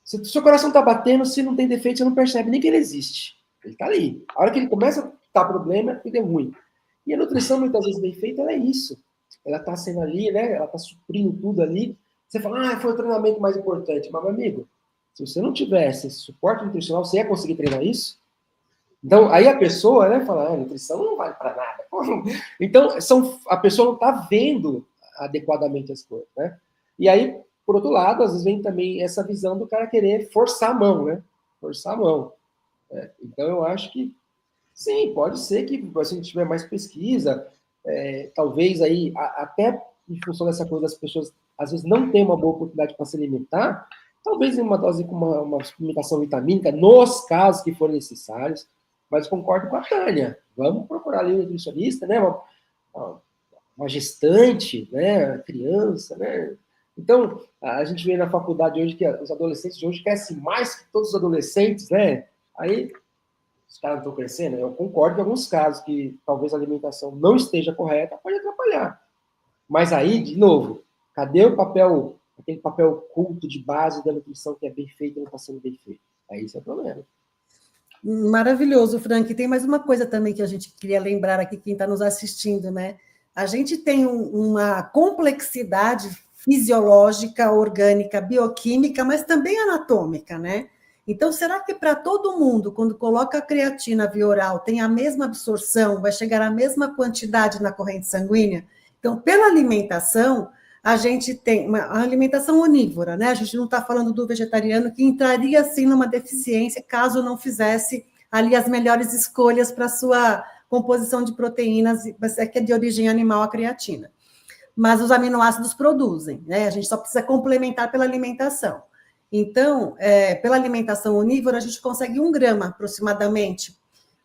Se o seu coração está batendo, se não tem defeito, você não percebe nem que ele existe. Ele está ali. A hora que ele começa a dar problema, tudo é ruim. E a nutrição, muitas vezes bem feita, ela é isso. Ela está sendo ali, né? Ela está suprindo tudo ali. Você fala, foi o treinamento mais importante. Mas, meu amigo, se você não tivesse esse suporte nutricional, você ia conseguir treinar isso? Então, aí a pessoa, né, fala, nutrição não vale para nada. Então, a pessoa não está vendo adequadamente as coisas, né? E aí, por outro lado, às vezes vem também essa visão do cara querer forçar a mão, né? Forçar a mão. Então, eu acho que, sim, pode ser que se a gente tiver mais pesquisa, talvez aí, até em função dessa coisa das pessoas, às vezes, não ter uma boa oportunidade para se alimentar, talvez em uma dose com uma suplementação vitamínica, nos casos que forem necessários, mas concordo com a Tânia, vamos procurar ali um nutricionista, né, uma gestante, né, criança, né. Então, a gente vê na faculdade hoje que os adolescentes de hoje crescem mais que todos os adolescentes, né, aí os caras não estão crescendo. Eu concordo que em alguns casos que talvez a alimentação não esteja correta, pode atrapalhar. Mas aí, de novo, cadê aquele papel oculto de base da nutrição que é bem feito e não está sendo bem feito? Aí esse é o problema. Maravilhoso, Frank. Tem mais uma coisa também que a gente queria lembrar aqui, quem está nos assistindo, né? A gente tem uma complexidade fisiológica, orgânica, bioquímica, mas também anatômica, né? Então, será que para todo mundo, quando coloca a creatina via oral, tem a mesma absorção, vai chegar à mesma quantidade na corrente sanguínea? Então, pela alimentação, a gente tem uma alimentação onívora, né? A gente não está falando do vegetariano que entraria, sim, numa deficiência caso não fizesse ali as melhores escolhas para a sua composição de proteínas, que é de origem animal, a creatina. Mas os aminoácidos produzem, né? A gente só precisa complementar pela alimentação. Então, pela alimentação onívora, a gente consegue 1 grama, aproximadamente,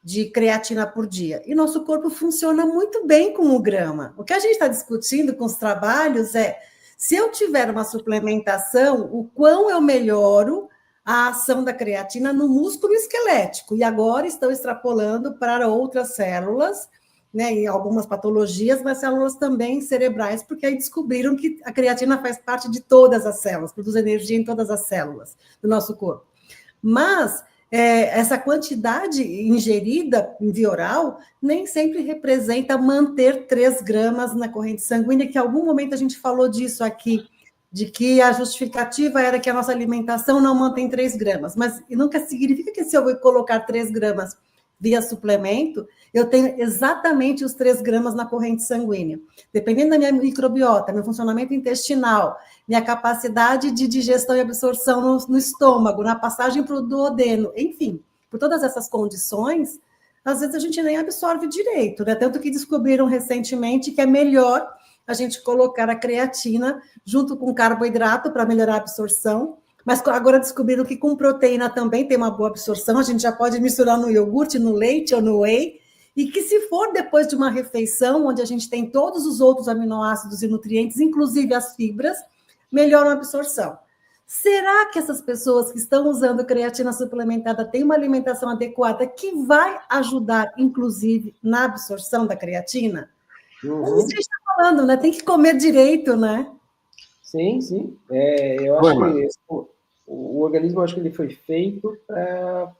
de creatina por dia. E nosso corpo funciona muito bem com 1 grama. O que a gente está discutindo com os trabalhos é, se eu tiver uma suplementação, o quão eu melhoro a ação da creatina no músculo esquelético. E agora estão extrapolando para outras células, né, em algumas patologias, mas células também cerebrais, porque aí descobriram que a creatina faz parte de todas as células, produz energia em todas as células do nosso corpo. Mas essa quantidade ingerida em via oral nem sempre representa manter 3 gramas na corrente sanguínea, que em algum momento a gente falou disso aqui, de que a justificativa era que a nossa alimentação não mantém 3 gramas, mas nunca significa que se eu vou colocar 3 gramas via suplemento, eu tenho exatamente os 3 gramas na corrente sanguínea. Dependendo da minha microbiota, meu funcionamento intestinal, minha capacidade de digestão e absorção no estômago, na passagem para o duodeno, enfim, por todas essas condições, às vezes a gente nem absorve direito, né? Tanto que descobriram recentemente que é melhor a gente colocar a creatina junto com carboidrato para melhorar a absorção, mas agora descobriram que com proteína também tem uma boa absorção, a gente já pode misturar no iogurte, no leite ou no whey, e que se for depois de uma refeição, onde a gente tem todos os outros aminoácidos e nutrientes, inclusive as fibras, melhoram a absorção. Será que essas pessoas que estão usando creatina suplementada têm uma alimentação adequada que vai ajudar, inclusive, na absorção da creatina? Uhum. Isso que a gente está falando, né? Tem que comer direito, né? Sim, sim. Eu acho que o organismo, acho que ele foi feito para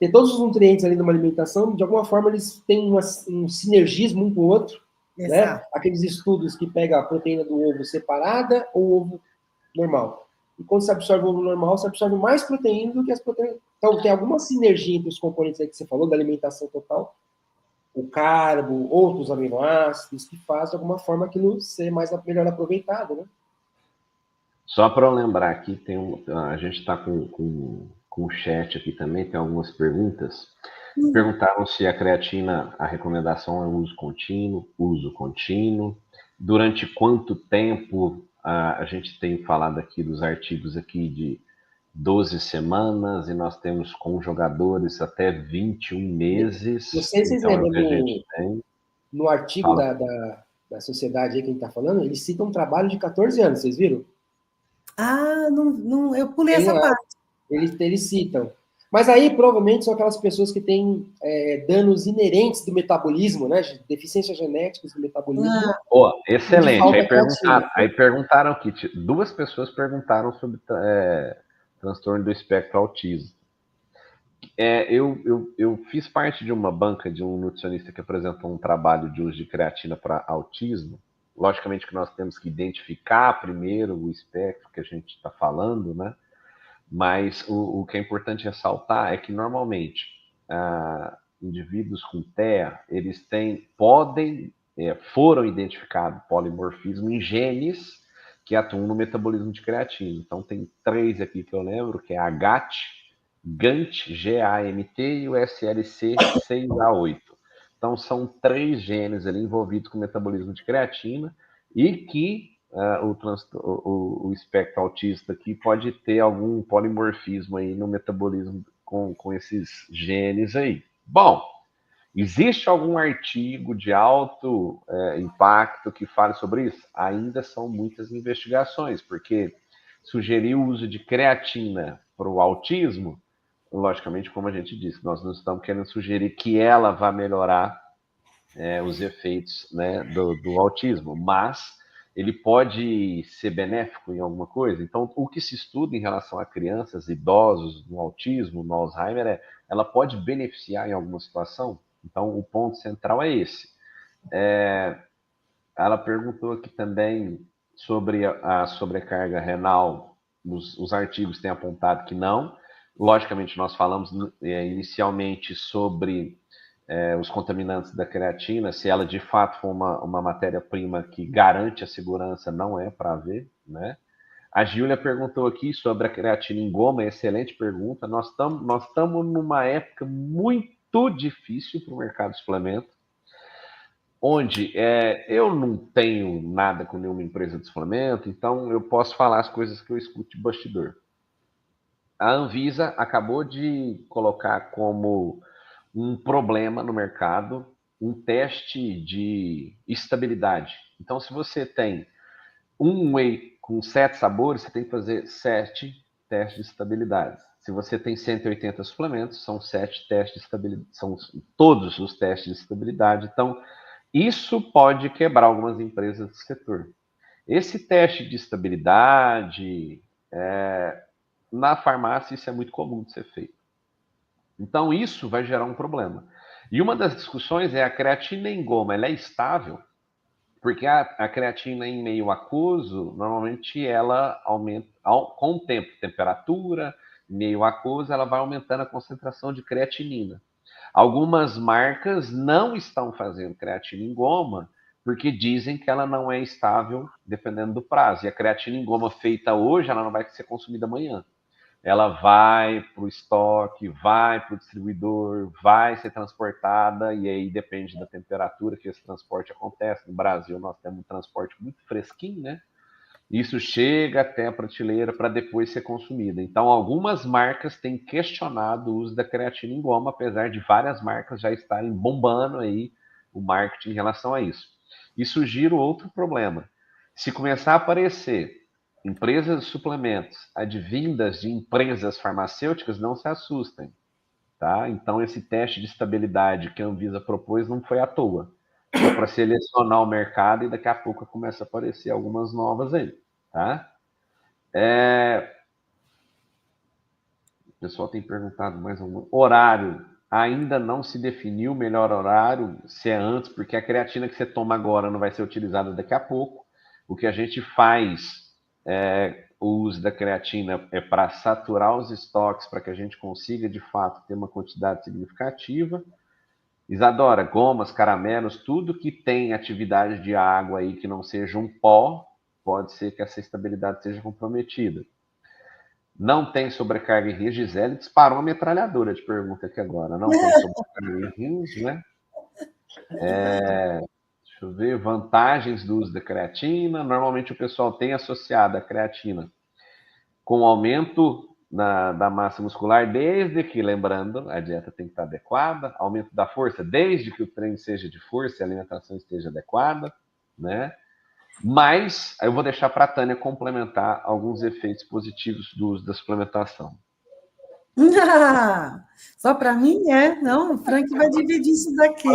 ter todos os nutrientes ali numa alimentação, de alguma forma eles têm um sinergismo um com o outro, né? Aqueles estudos que pega a proteína do ovo separada ou o ovo normal. E quando você absorve o ovo normal, você absorve mais proteína do que as proteínas. Então, tem alguma sinergia entre os componentes aí que você falou, da alimentação total, o carbo, outros aminoácidos, que faz de alguma forma aquilo ser melhor aproveitado, né? Só para eu lembrar aqui, a gente está com o chat aqui também, tem algumas perguntas. Perguntaram se a creatina, a recomendação é uso contínuo, durante quanto tempo, a gente tem falado aqui dos artigos aqui de 12 semanas, e nós temos com jogadores até 21 meses. Não sei se vocês então, lembram no artigo da sociedade aí que a gente está falando, eles citam um trabalho de 14 anos, vocês viram? Não, eu pulei essa parte. Eles citam. Mas aí, provavelmente, são aquelas pessoas que têm danos inerentes do metabolismo, né? Deficiências genéticas do metabolismo. Excelente. Aí perguntaram aqui, 2 pessoas perguntaram sobre transtorno do espectro autismo. Eu fiz parte de uma banca de um nutricionista que apresentou um trabalho de uso de creatina para autismo. Logicamente que nós temos que identificar primeiro o espectro que a gente está falando, né? Mas o que é importante ressaltar é que, normalmente, indivíduos com TEA, eles foram identificados polimorfismo em genes que atuam no metabolismo de creatina. Então, tem 3 aqui que eu lembro, que é a GAMT, GAMT e o SLC6A8. Então, são 3 genes ali envolvidos com o metabolismo de creatina e que o espectro autista aqui pode ter algum polimorfismo aí no metabolismo com esses genes aí. Bom, existe algum artigo de alto impacto que fale sobre isso? Ainda são muitas investigações, porque sugerir o uso de creatina para o autismo, logicamente, como a gente disse, nós não estamos querendo sugerir que ela vá melhorar os efeitos, né, do autismo, mas ele pode ser benéfico em alguma coisa. Então, o que se estuda em relação a crianças, idosos, no autismo, no Alzheimer, ela pode beneficiar em alguma situação? Então, o ponto central é esse. Ela perguntou aqui também sobre a sobrecarga renal. Os artigos têm apontado que não. Logicamente, nós falamos inicialmente sobre os contaminantes da creatina. Se ela de fato for uma matéria-prima que garante a segurança, não é para ver, né? A Júlia perguntou aqui sobre a creatina em goma, excelente pergunta. Nós estamos numa época muito difícil para o mercado de suplemento, onde eu não tenho nada com nenhuma empresa de suplemento, então eu posso falar as coisas que eu escuto de bastidor. A Anvisa acabou de colocar como um problema no mercado um teste de estabilidade. Então, se você tem um whey com 7 sabores, você tem que fazer 7 testes de estabilidade. Se você tem 180 suplementos, são 7 testes de estabilidade, são todos os testes de estabilidade. Então, isso pode quebrar algumas empresas do setor. Esse teste de estabilidade, na farmácia, isso é muito comum de ser feito. Então, isso vai gerar um problema. E uma das discussões é a creatina em goma, ela é estável? Porque a creatina em meio aquoso, normalmente ela aumenta, com o tempo, temperatura, meio aquoso, ela vai aumentando a concentração de creatinina. Algumas marcas não estão fazendo creatina em goma, porque dizem que ela não é estável dependendo do prazo. E a creatina em goma feita hoje, ela não vai ser consumida amanhã. Ela vai para o estoque, vai para o distribuidor, vai ser transportada, e aí depende da temperatura que esse transporte acontece. No Brasil, nós temos um transporte muito fresquinho, né? Isso chega até a prateleira para depois ser consumida. Então, algumas marcas têm questionado o uso da creatina em goma, apesar de várias marcas já estarem bombando aí o marketing em relação a isso. Isso gira outro problema. Se começar a aparecer empresas de suplementos advindas de empresas farmacêuticas, não se assustem, tá? Então, esse teste de estabilidade que a Anvisa propôs não foi à toa. Foi para selecionar o mercado e daqui a pouco começa a aparecer algumas novas aí, tá? O pessoal tem perguntado mais um horário. Ainda não se definiu o melhor horário, se é antes, porque a creatina que você toma agora não vai ser utilizada daqui a pouco. O que a gente faz, o uso da creatina é para saturar os estoques, para que a gente consiga, de fato, ter uma quantidade significativa. Isadora, gomas, caramelos, tudo que tem atividade de água aí que não seja um pó, pode ser que essa estabilidade seja comprometida. Não tem sobrecarga em rins. Gisele disparou uma metralhadora de pergunta aqui agora. Não tem sobrecarga em rins, né? Deixa eu ver. Vantagens do uso da creatina. Normalmente o pessoal tem associado a creatina com o aumento da massa muscular, desde que, lembrando, a dieta tem que estar adequada, aumento da força, desde que o treino seja de força e a alimentação esteja adequada, né? Mas eu vou deixar para a Tânia complementar alguns efeitos positivos do uso da suplementação. Só para mim é? Não, o Frank vai dividir isso daqui.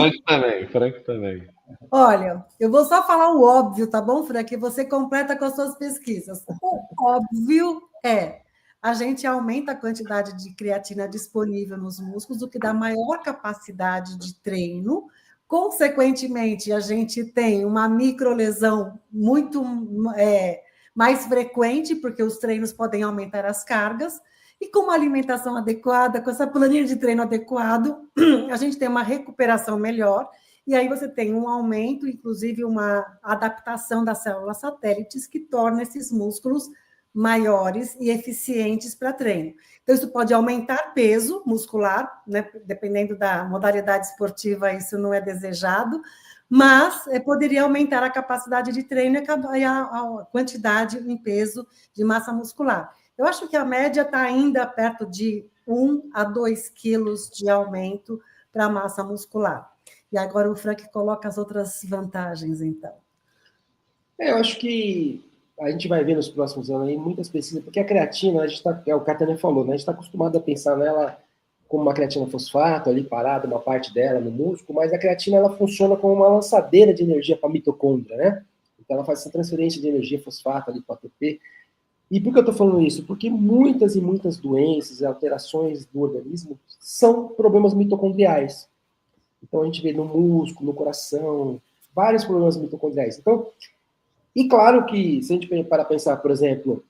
Frank também. Olha, eu vou só falar o óbvio, tá bom, Frank? Você completa com as suas pesquisas. O óbvio é a gente aumenta a quantidade de creatina disponível nos músculos, o que dá maior capacidade de treino. Consequentemente, a gente tem uma microlesão muito mais frequente, porque os treinos podem aumentar as cargas. E com uma alimentação adequada, com essa planilha de treino adequado, a gente tem uma recuperação melhor. E aí você tem um aumento, inclusive uma adaptação das células satélites que torna esses músculos maiores e eficientes para treino. Então, isso pode aumentar peso muscular, né? Dependendo da modalidade esportiva, isso não é desejado, mas poderia aumentar a capacidade de treino e a quantidade em peso de massa muscular. Eu acho que a média está ainda perto de 1 a 2 quilos de aumento para a massa muscular. E agora o Frank coloca as outras vantagens, então. Eu acho que a gente vai ver nos próximos anos aí muitas pesquisas, porque a creatina, a gente tá, o Catania falou, né? A gente está acostumado a pensar nela como uma creatina fosfato ali parada, uma parte dela no músculo, mas a creatina ela funciona como uma lançadeira de energia para a mitocôndria, né? Então ela faz essa transferência de energia fosfato ali para o ATP. E por que eu estou falando isso? Porque muitas e muitas doenças e alterações do organismo são problemas mitocondriais. Então a gente vê no músculo, no coração, vários problemas mitocondriais. Então, e claro que, se a gente para pensar, por exemplo,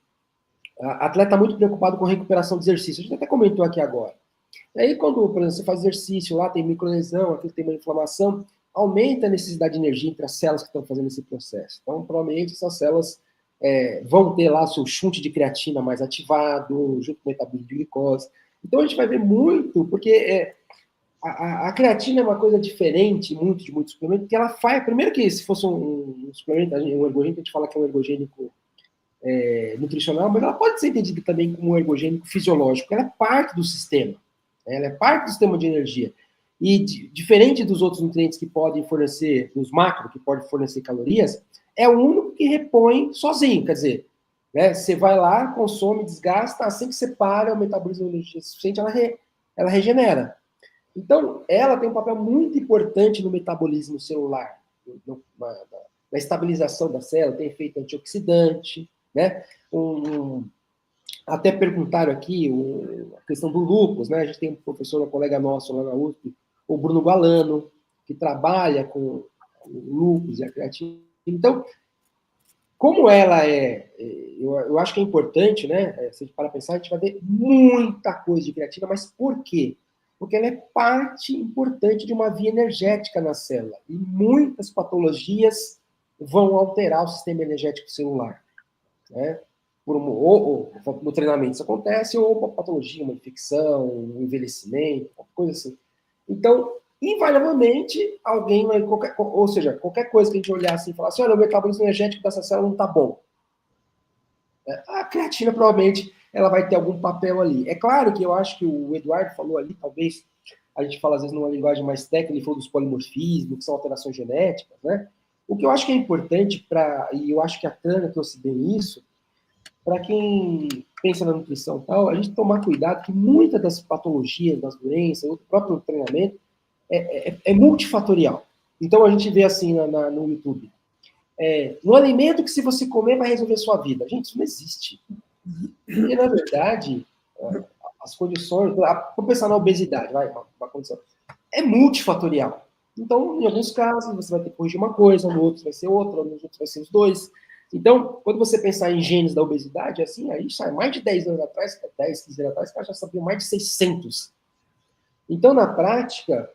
a atleta está muito preocupado com a recuperação de exercício. A gente até comentou aqui agora. E aí, quando, por exemplo, você faz exercício, lá tem microlesão, aqui tem uma inflamação, aumenta a necessidade de energia entre as células que estão fazendo esse processo. Então, provavelmente, essas células vão ter lá seu chunte de creatina mais ativado, junto com o metabolismo de glicose. Então, a gente vai ver muito, porque a creatina é uma coisa diferente, muito de muitos suplementos, porque ela faz, primeiro que se fosse um suplemento, um ergogênico, a gente fala que é um ergogênico nutricional, mas ela pode ser entendida também como um ergogênico fisiológico, ela é parte do sistema, ela é parte do sistema de energia. E diferente dos outros nutrientes que podem fornecer, dos macro, que podem fornecer calorias, é o único que repõe sozinho, quer dizer, né, você vai lá, consome, desgasta, assim que você para, o metabolismo de energia suficiente, ela regenera. Então, ela tem um papel muito importante no metabolismo celular, na estabilização da célula, tem efeito antioxidante, né? Até perguntaram aqui a questão do lúpus, né? A gente tem um professor, um colega nosso lá na USP, o Bruno Gualano, que trabalha com o lúpus e a creatina. Então, como ela eu acho que é importante, né? Se a gente para pensar, a gente vai ver muita coisa de creatina, mas por quê? Porque ela é parte importante de uma via energética na célula. E muitas patologias vão alterar o sistema energético celular, né? Ou no treinamento isso acontece, ou uma patologia, uma infecção, um envelhecimento, uma coisa assim. Então, invariavelmente, alguém vai, ou seja, qualquer coisa que a gente olhar assim e falar assim, olha, o metabolismo energético dessa célula não está bom. A creatina, provavelmente, ela vai ter algum papel ali. É claro que eu acho que o Eduardo falou ali, talvez, a gente fala às vezes numa linguagem mais técnica, ele falou dos polimorfismos, que são alterações genéticas, né? O que eu acho que é importante e eu acho que a Tânia trouxe bem isso, para quem pensa na nutrição e tal, a gente tomar cuidado que muitas das patologias, das doenças, o próprio treinamento, é multifatorial. Então, a gente vê assim no YouTube. Um alimento que se você comer vai resolver sua vida. Gente, isso não existe. Porque, na verdade, as condições... Vamos pensar na obesidade, uma condição. É multifatorial. Então, em alguns casos, você vai ter que corrigir uma coisa, no outro vai ser outra, nos outros vai ser os dois. Então, quando você pensar em genes da obesidade, assim, aí sai mais de 10 anos atrás, 10, 15 anos atrás, os caras já sabiam mais de 600. Então, na prática,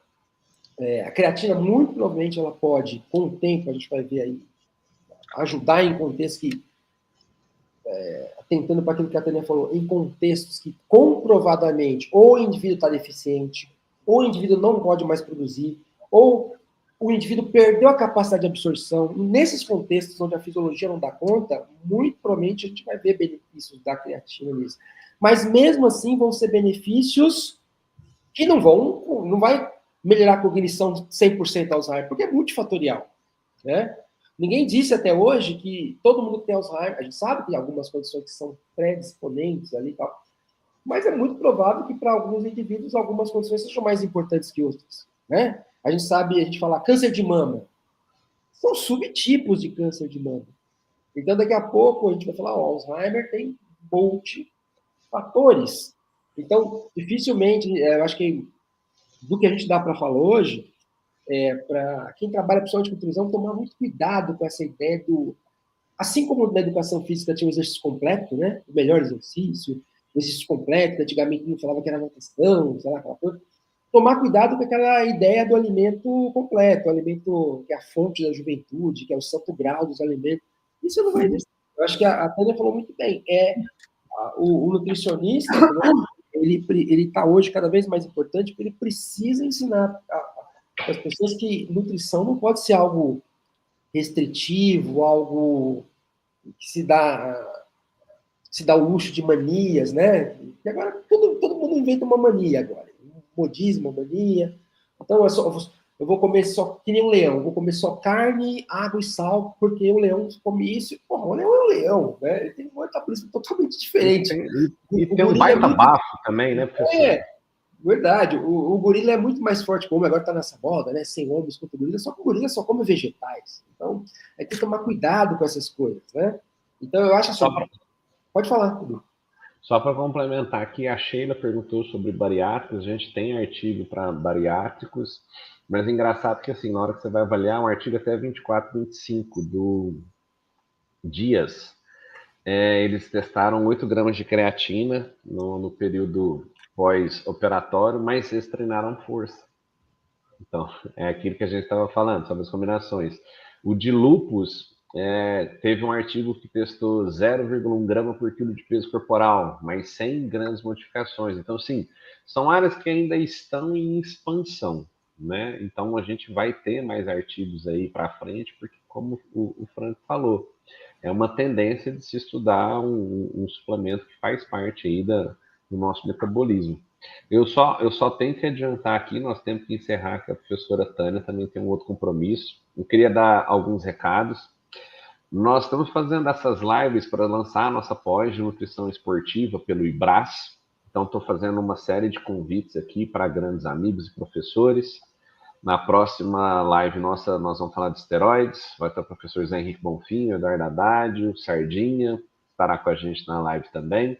a creatina, muito provavelmente, ela pode, com o tempo, a gente vai ver aí, ajudar em contextos que, tentando para aquilo que a Tânia falou, em contextos que comprovadamente ou o indivíduo está deficiente, ou o indivíduo não pode mais produzir, ou o indivíduo perdeu a capacidade de absorção. E nesses contextos onde a fisiologia não dá conta, muito provavelmente a gente vai ver benefícios da creatina nisso. Mas mesmo assim vão ser benefícios que não vai melhorar a cognição 100% Alzheimer, porque é multifatorial, né? Ninguém disse até hoje que todo mundo tem Alzheimer. A gente sabe que tem algumas condições que são predisponentes ali e tal, mas é muito provável que para alguns indivíduos algumas condições sejam mais importantes que outras, né? A gente fala câncer de mama. São subtipos de câncer de mama. Então, daqui a pouco, a gente vai falar, Alzheimer tem multifatores. Então, dificilmente, eu acho que do que a gente dá para falar hoje, para quem trabalha principalmente com nutrição, tomar muito cuidado com essa ideia do... Assim como na educação física tinha o exercício completo, né? O melhor exercício, o exercício completo, antigamente não falava que era natação, sei lá, aquela coisa. Tomar cuidado com aquela ideia do alimento completo, o alimento que é a fonte da juventude, que é o santo grau dos alimentos. Isso não vai existir. Eu acho que a Tânia falou muito bem. O nutricionista, ele está hoje cada vez mais importante, porque ele precisa ensinar as pessoas que nutrição não pode ser algo restritivo, algo que se dá o luxo de manias, né? E agora todo mundo inventa uma mania agora. Modismo, mania. Então, eu vou comer só, que nem um leão, vou comer só carne, água e sal, porque o leão come isso. Porra, o leão é um leão, né? Ele tem um metabolismo totalmente diferente. E tem um baita bafo também, né, professor? Verdade. O gorila é muito mais forte que o homem, agora tá nessa moda, né? 100 homens contra o gorila, só que o gorila só come vegetais. Então, tem que tomar cuidado com essas coisas, né? Então, eu acho assim... Pode falar, Edu. Só para complementar aqui, a Sheila perguntou sobre bariátricos. A gente tem artigo para bariátricos, mas é engraçado que, assim, na hora que você vai avaliar um artigo até 24, 25 do Dias, eles testaram 8 gramas de creatina no período pós-operatório, mas eles treinaram força. Então, é aquilo que a gente estava falando, sobre as combinações. O de lúpus... teve um artigo que testou 0,1 grama por quilo de peso corporal, mas sem grandes modificações. Então, sim, são áreas que ainda estão em expansão, né? Então, a gente vai ter mais artigos aí para frente, porque, como o Franco falou, é uma tendência de se estudar um suplemento que faz parte aí do nosso metabolismo. Eu só tenho que adiantar aqui, nós temos que encerrar, que a professora Tânia também tem um outro compromisso. Eu queria dar alguns recados. Nós estamos fazendo essas lives para lançar a nossa pós de nutrição esportiva pelo IBRAS. Então, estou fazendo uma série de convites aqui para grandes amigos e professores. Na próxima live nossa, nós vamos falar de esteroides. Vai estar o professor Zé Henrique Bonfim, o Eduardo Haddad, o Sardinha, estará com a gente na live também.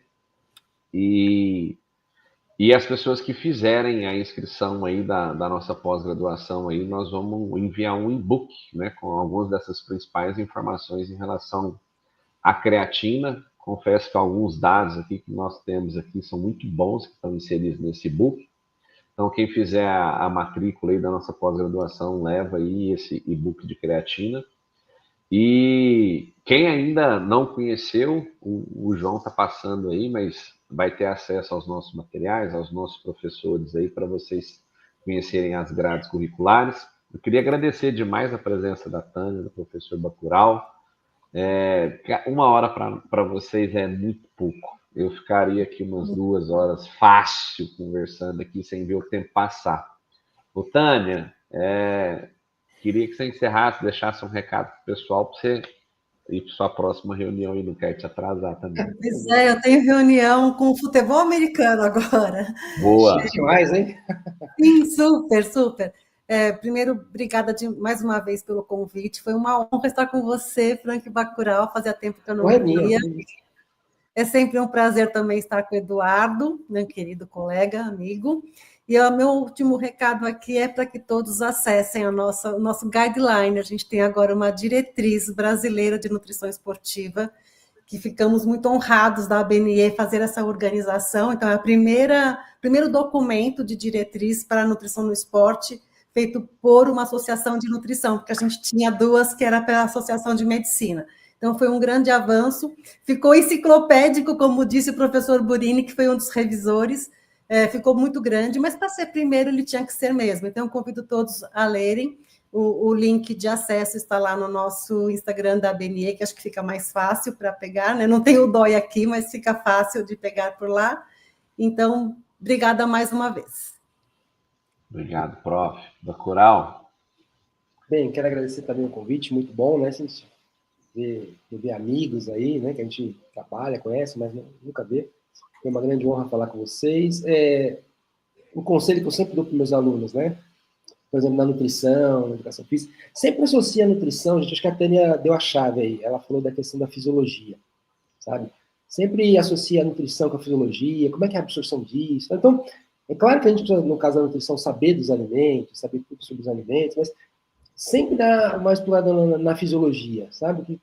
E as pessoas que fizerem a inscrição aí da nossa pós-graduação aí, nós vamos enviar um e-book, né, com algumas dessas principais informações em relação à creatina. Confesso que alguns dados aqui que nós temos aqui são muito bons, que estão inseridos nesse e-book. Então, quem fizer a matrícula aí da nossa pós-graduação, leva aí esse e-book de creatina. E quem ainda não conheceu, o João está passando aí, mas vai ter acesso aos nossos materiais, aos nossos professores aí, para vocês conhecerem as grades curriculares. Eu queria agradecer demais a presença da Tânia, do professor Bacurau. 1 hora para vocês é muito pouco. Eu ficaria aqui umas 2 horas fácil conversando aqui, sem ver o tempo passar. Ô, Tânia, queria que você encerrasse, deixasse um recado para o pessoal, para você ir para sua próxima reunião e não quer te atrasar também. Pois é, eu tenho reunião com o futebol americano agora. Boa! Demais, hein? Sim, super, super. Primeiro, obrigada mais uma vez pelo convite. Foi uma honra estar com você, Frank Bacurau. Fazia tempo que eu não via. É sempre um prazer também estar com o Eduardo, meu querido colega, amigo. E o meu último recado aqui é para que todos acessem o nosso guideline. A gente tem agora uma diretriz brasileira de nutrição esportiva, que ficamos muito honrados da ABNE fazer essa organização. Então, é o primeiro documento de diretriz para a nutrição no esporte, feito por uma associação de nutrição, porque a gente tinha 2 que era pela Associação de Medicina. Então, foi um grande avanço. Ficou enciclopédico, como disse o professor Burini, que foi um dos revisores. Ficou muito grande, mas para ser primeiro ele tinha que ser mesmo. Então, eu convido todos a lerem. O link de acesso está lá no nosso Instagram da ABNE, que acho que fica mais fácil para pegar, né? Não tem o DOI aqui, mas fica fácil de pegar por lá. Então, obrigada mais uma vez. Obrigado, prof. Bacurau. Bem, quero agradecer também o convite, muito bom, né, gente? Ver amigos aí, né, que a gente trabalha, conhece, mas nunca vê. Foi uma grande honra falar com vocês. Um conselho que eu sempre dou para os meus alunos, né? Por exemplo, na nutrição, na educação física, sempre associa a nutrição, gente, acho que a Tânia deu a chave aí, ela falou da questão da fisiologia, sabe? Sempre associa a nutrição com a fisiologia, como é que é a absorção disso. Então, é claro que a gente precisa, no caso da nutrição, saber dos alimentos, saber tudo sobre os alimentos, mas sempre dá uma explorada na fisiologia, sabe?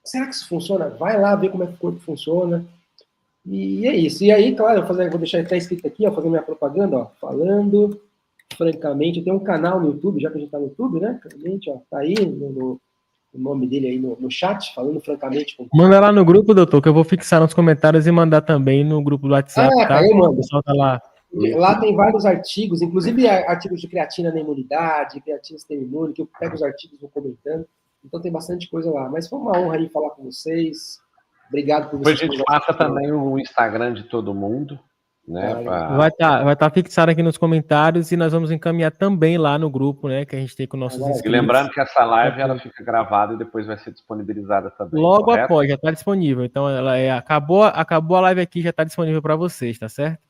Será que isso funciona? Vai lá ver como é que o corpo funciona. E é isso. E aí, claro, vou deixar até escrito aqui, fazer minha propaganda, falando francamente. Eu tenho um canal no YouTube, já que a gente está no YouTube, né? Francamente, tá aí o nome dele aí no chat, falando francamente. Manda lá no grupo, doutor, que eu vou fixar nos comentários e mandar também no grupo do WhatsApp, tá? Eu mando. O pessoal tá lá. Lá tem vários artigos, inclusive artigos de creatina na imunidade, creatina sistema imune, que eu pego os artigos e vou comentando. Então tem bastante coisa lá. Mas foi uma honra aí falar com vocês. Obrigado por vocês. Depois a gente passa também o Instagram de todo mundo, né? Vai tá fixado aqui nos comentários e nós vamos encaminhar também lá no grupo, né? Que a gente tem com nossos inscritos. E lembrando que essa live ela fica gravada e depois vai ser disponibilizada também. Logo correto? Após, já está disponível. Então ela acabou a live aqui, já está disponível para vocês, tá certo?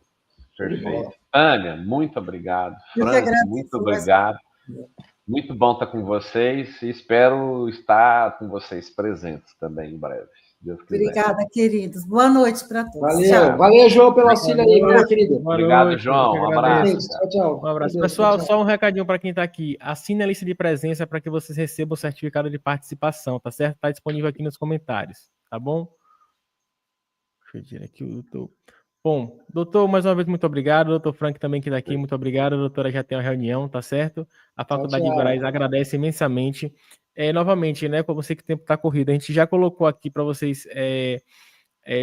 Perfeito. Tânia, muito obrigado. Frank, muito obrigado. Muito bom estar com vocês e espero estar com vocês presentes também em breve. Obrigada, queridos. Boa noite para todos. Valeu, João, pelo auxílio aí, meu querido. Obrigado, João. Um abraço. Tchau. Um abraço. Pessoal, só um recadinho para quem está aqui. Assine a lista de presença para que vocês recebam o certificado de participação, tá certo? Está disponível aqui nos comentários, tá bom? Deixa eu tirar aqui o doutor. Bom, doutor, mais uma vez, muito obrigado. Doutor Frank também que está aqui, muito obrigado. A doutora já tem uma reunião, tá certo? A Faculdade de Goiás agradece imensamente. Novamente, né, como eu sei que o tempo está corrido, a gente já colocou aqui para vocês,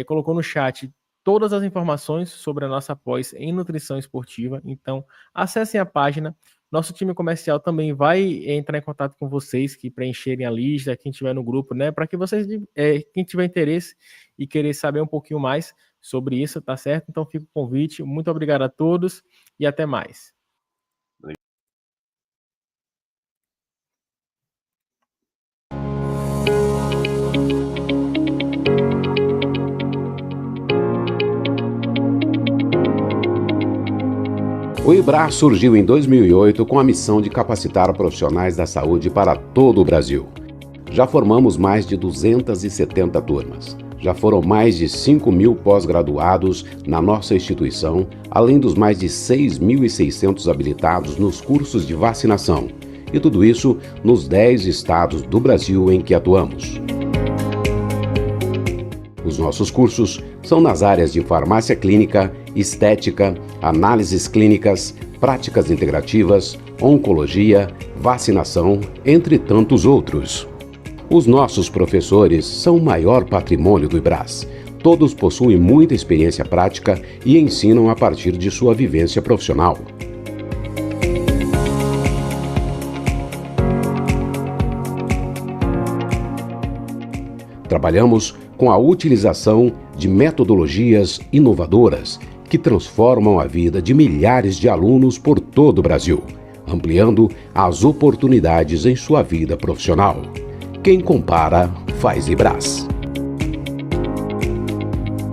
colocou no chat todas as informações sobre a nossa pós em nutrição esportiva. Então, acessem a página. Nosso time comercial também vai entrar em contato com vocês que preencherem a lista, quem estiver no grupo, né, para que vocês, quem tiver interesse e querer saber um pouquinho mais sobre isso, tá certo? Então, fica o convite. Muito obrigado a todos e até mais. O IBRA surgiu em 2008 com a missão de capacitar profissionais da saúde para todo o Brasil. Já formamos mais de 270 turmas. Já foram mais de 5.000 pós-graduados na nossa instituição, além dos mais de 6.600 habilitados nos cursos de vacinação. E tudo isso nos 10 estados do Brasil em que atuamos. Os nossos cursos são nas áreas de farmácia clínica, estética, análises clínicas, práticas integrativas, oncologia, vacinação, entre tantos outros. Os nossos professores são o maior patrimônio do IBRAS. Todos possuem muita experiência prática e ensinam a partir de sua vivência profissional. Trabalhamos com a utilização de metodologias inovadoras que transformam a vida de milhares de alunos por todo o Brasil, ampliando as oportunidades em sua vida profissional. Quem compara, faz IBRAS.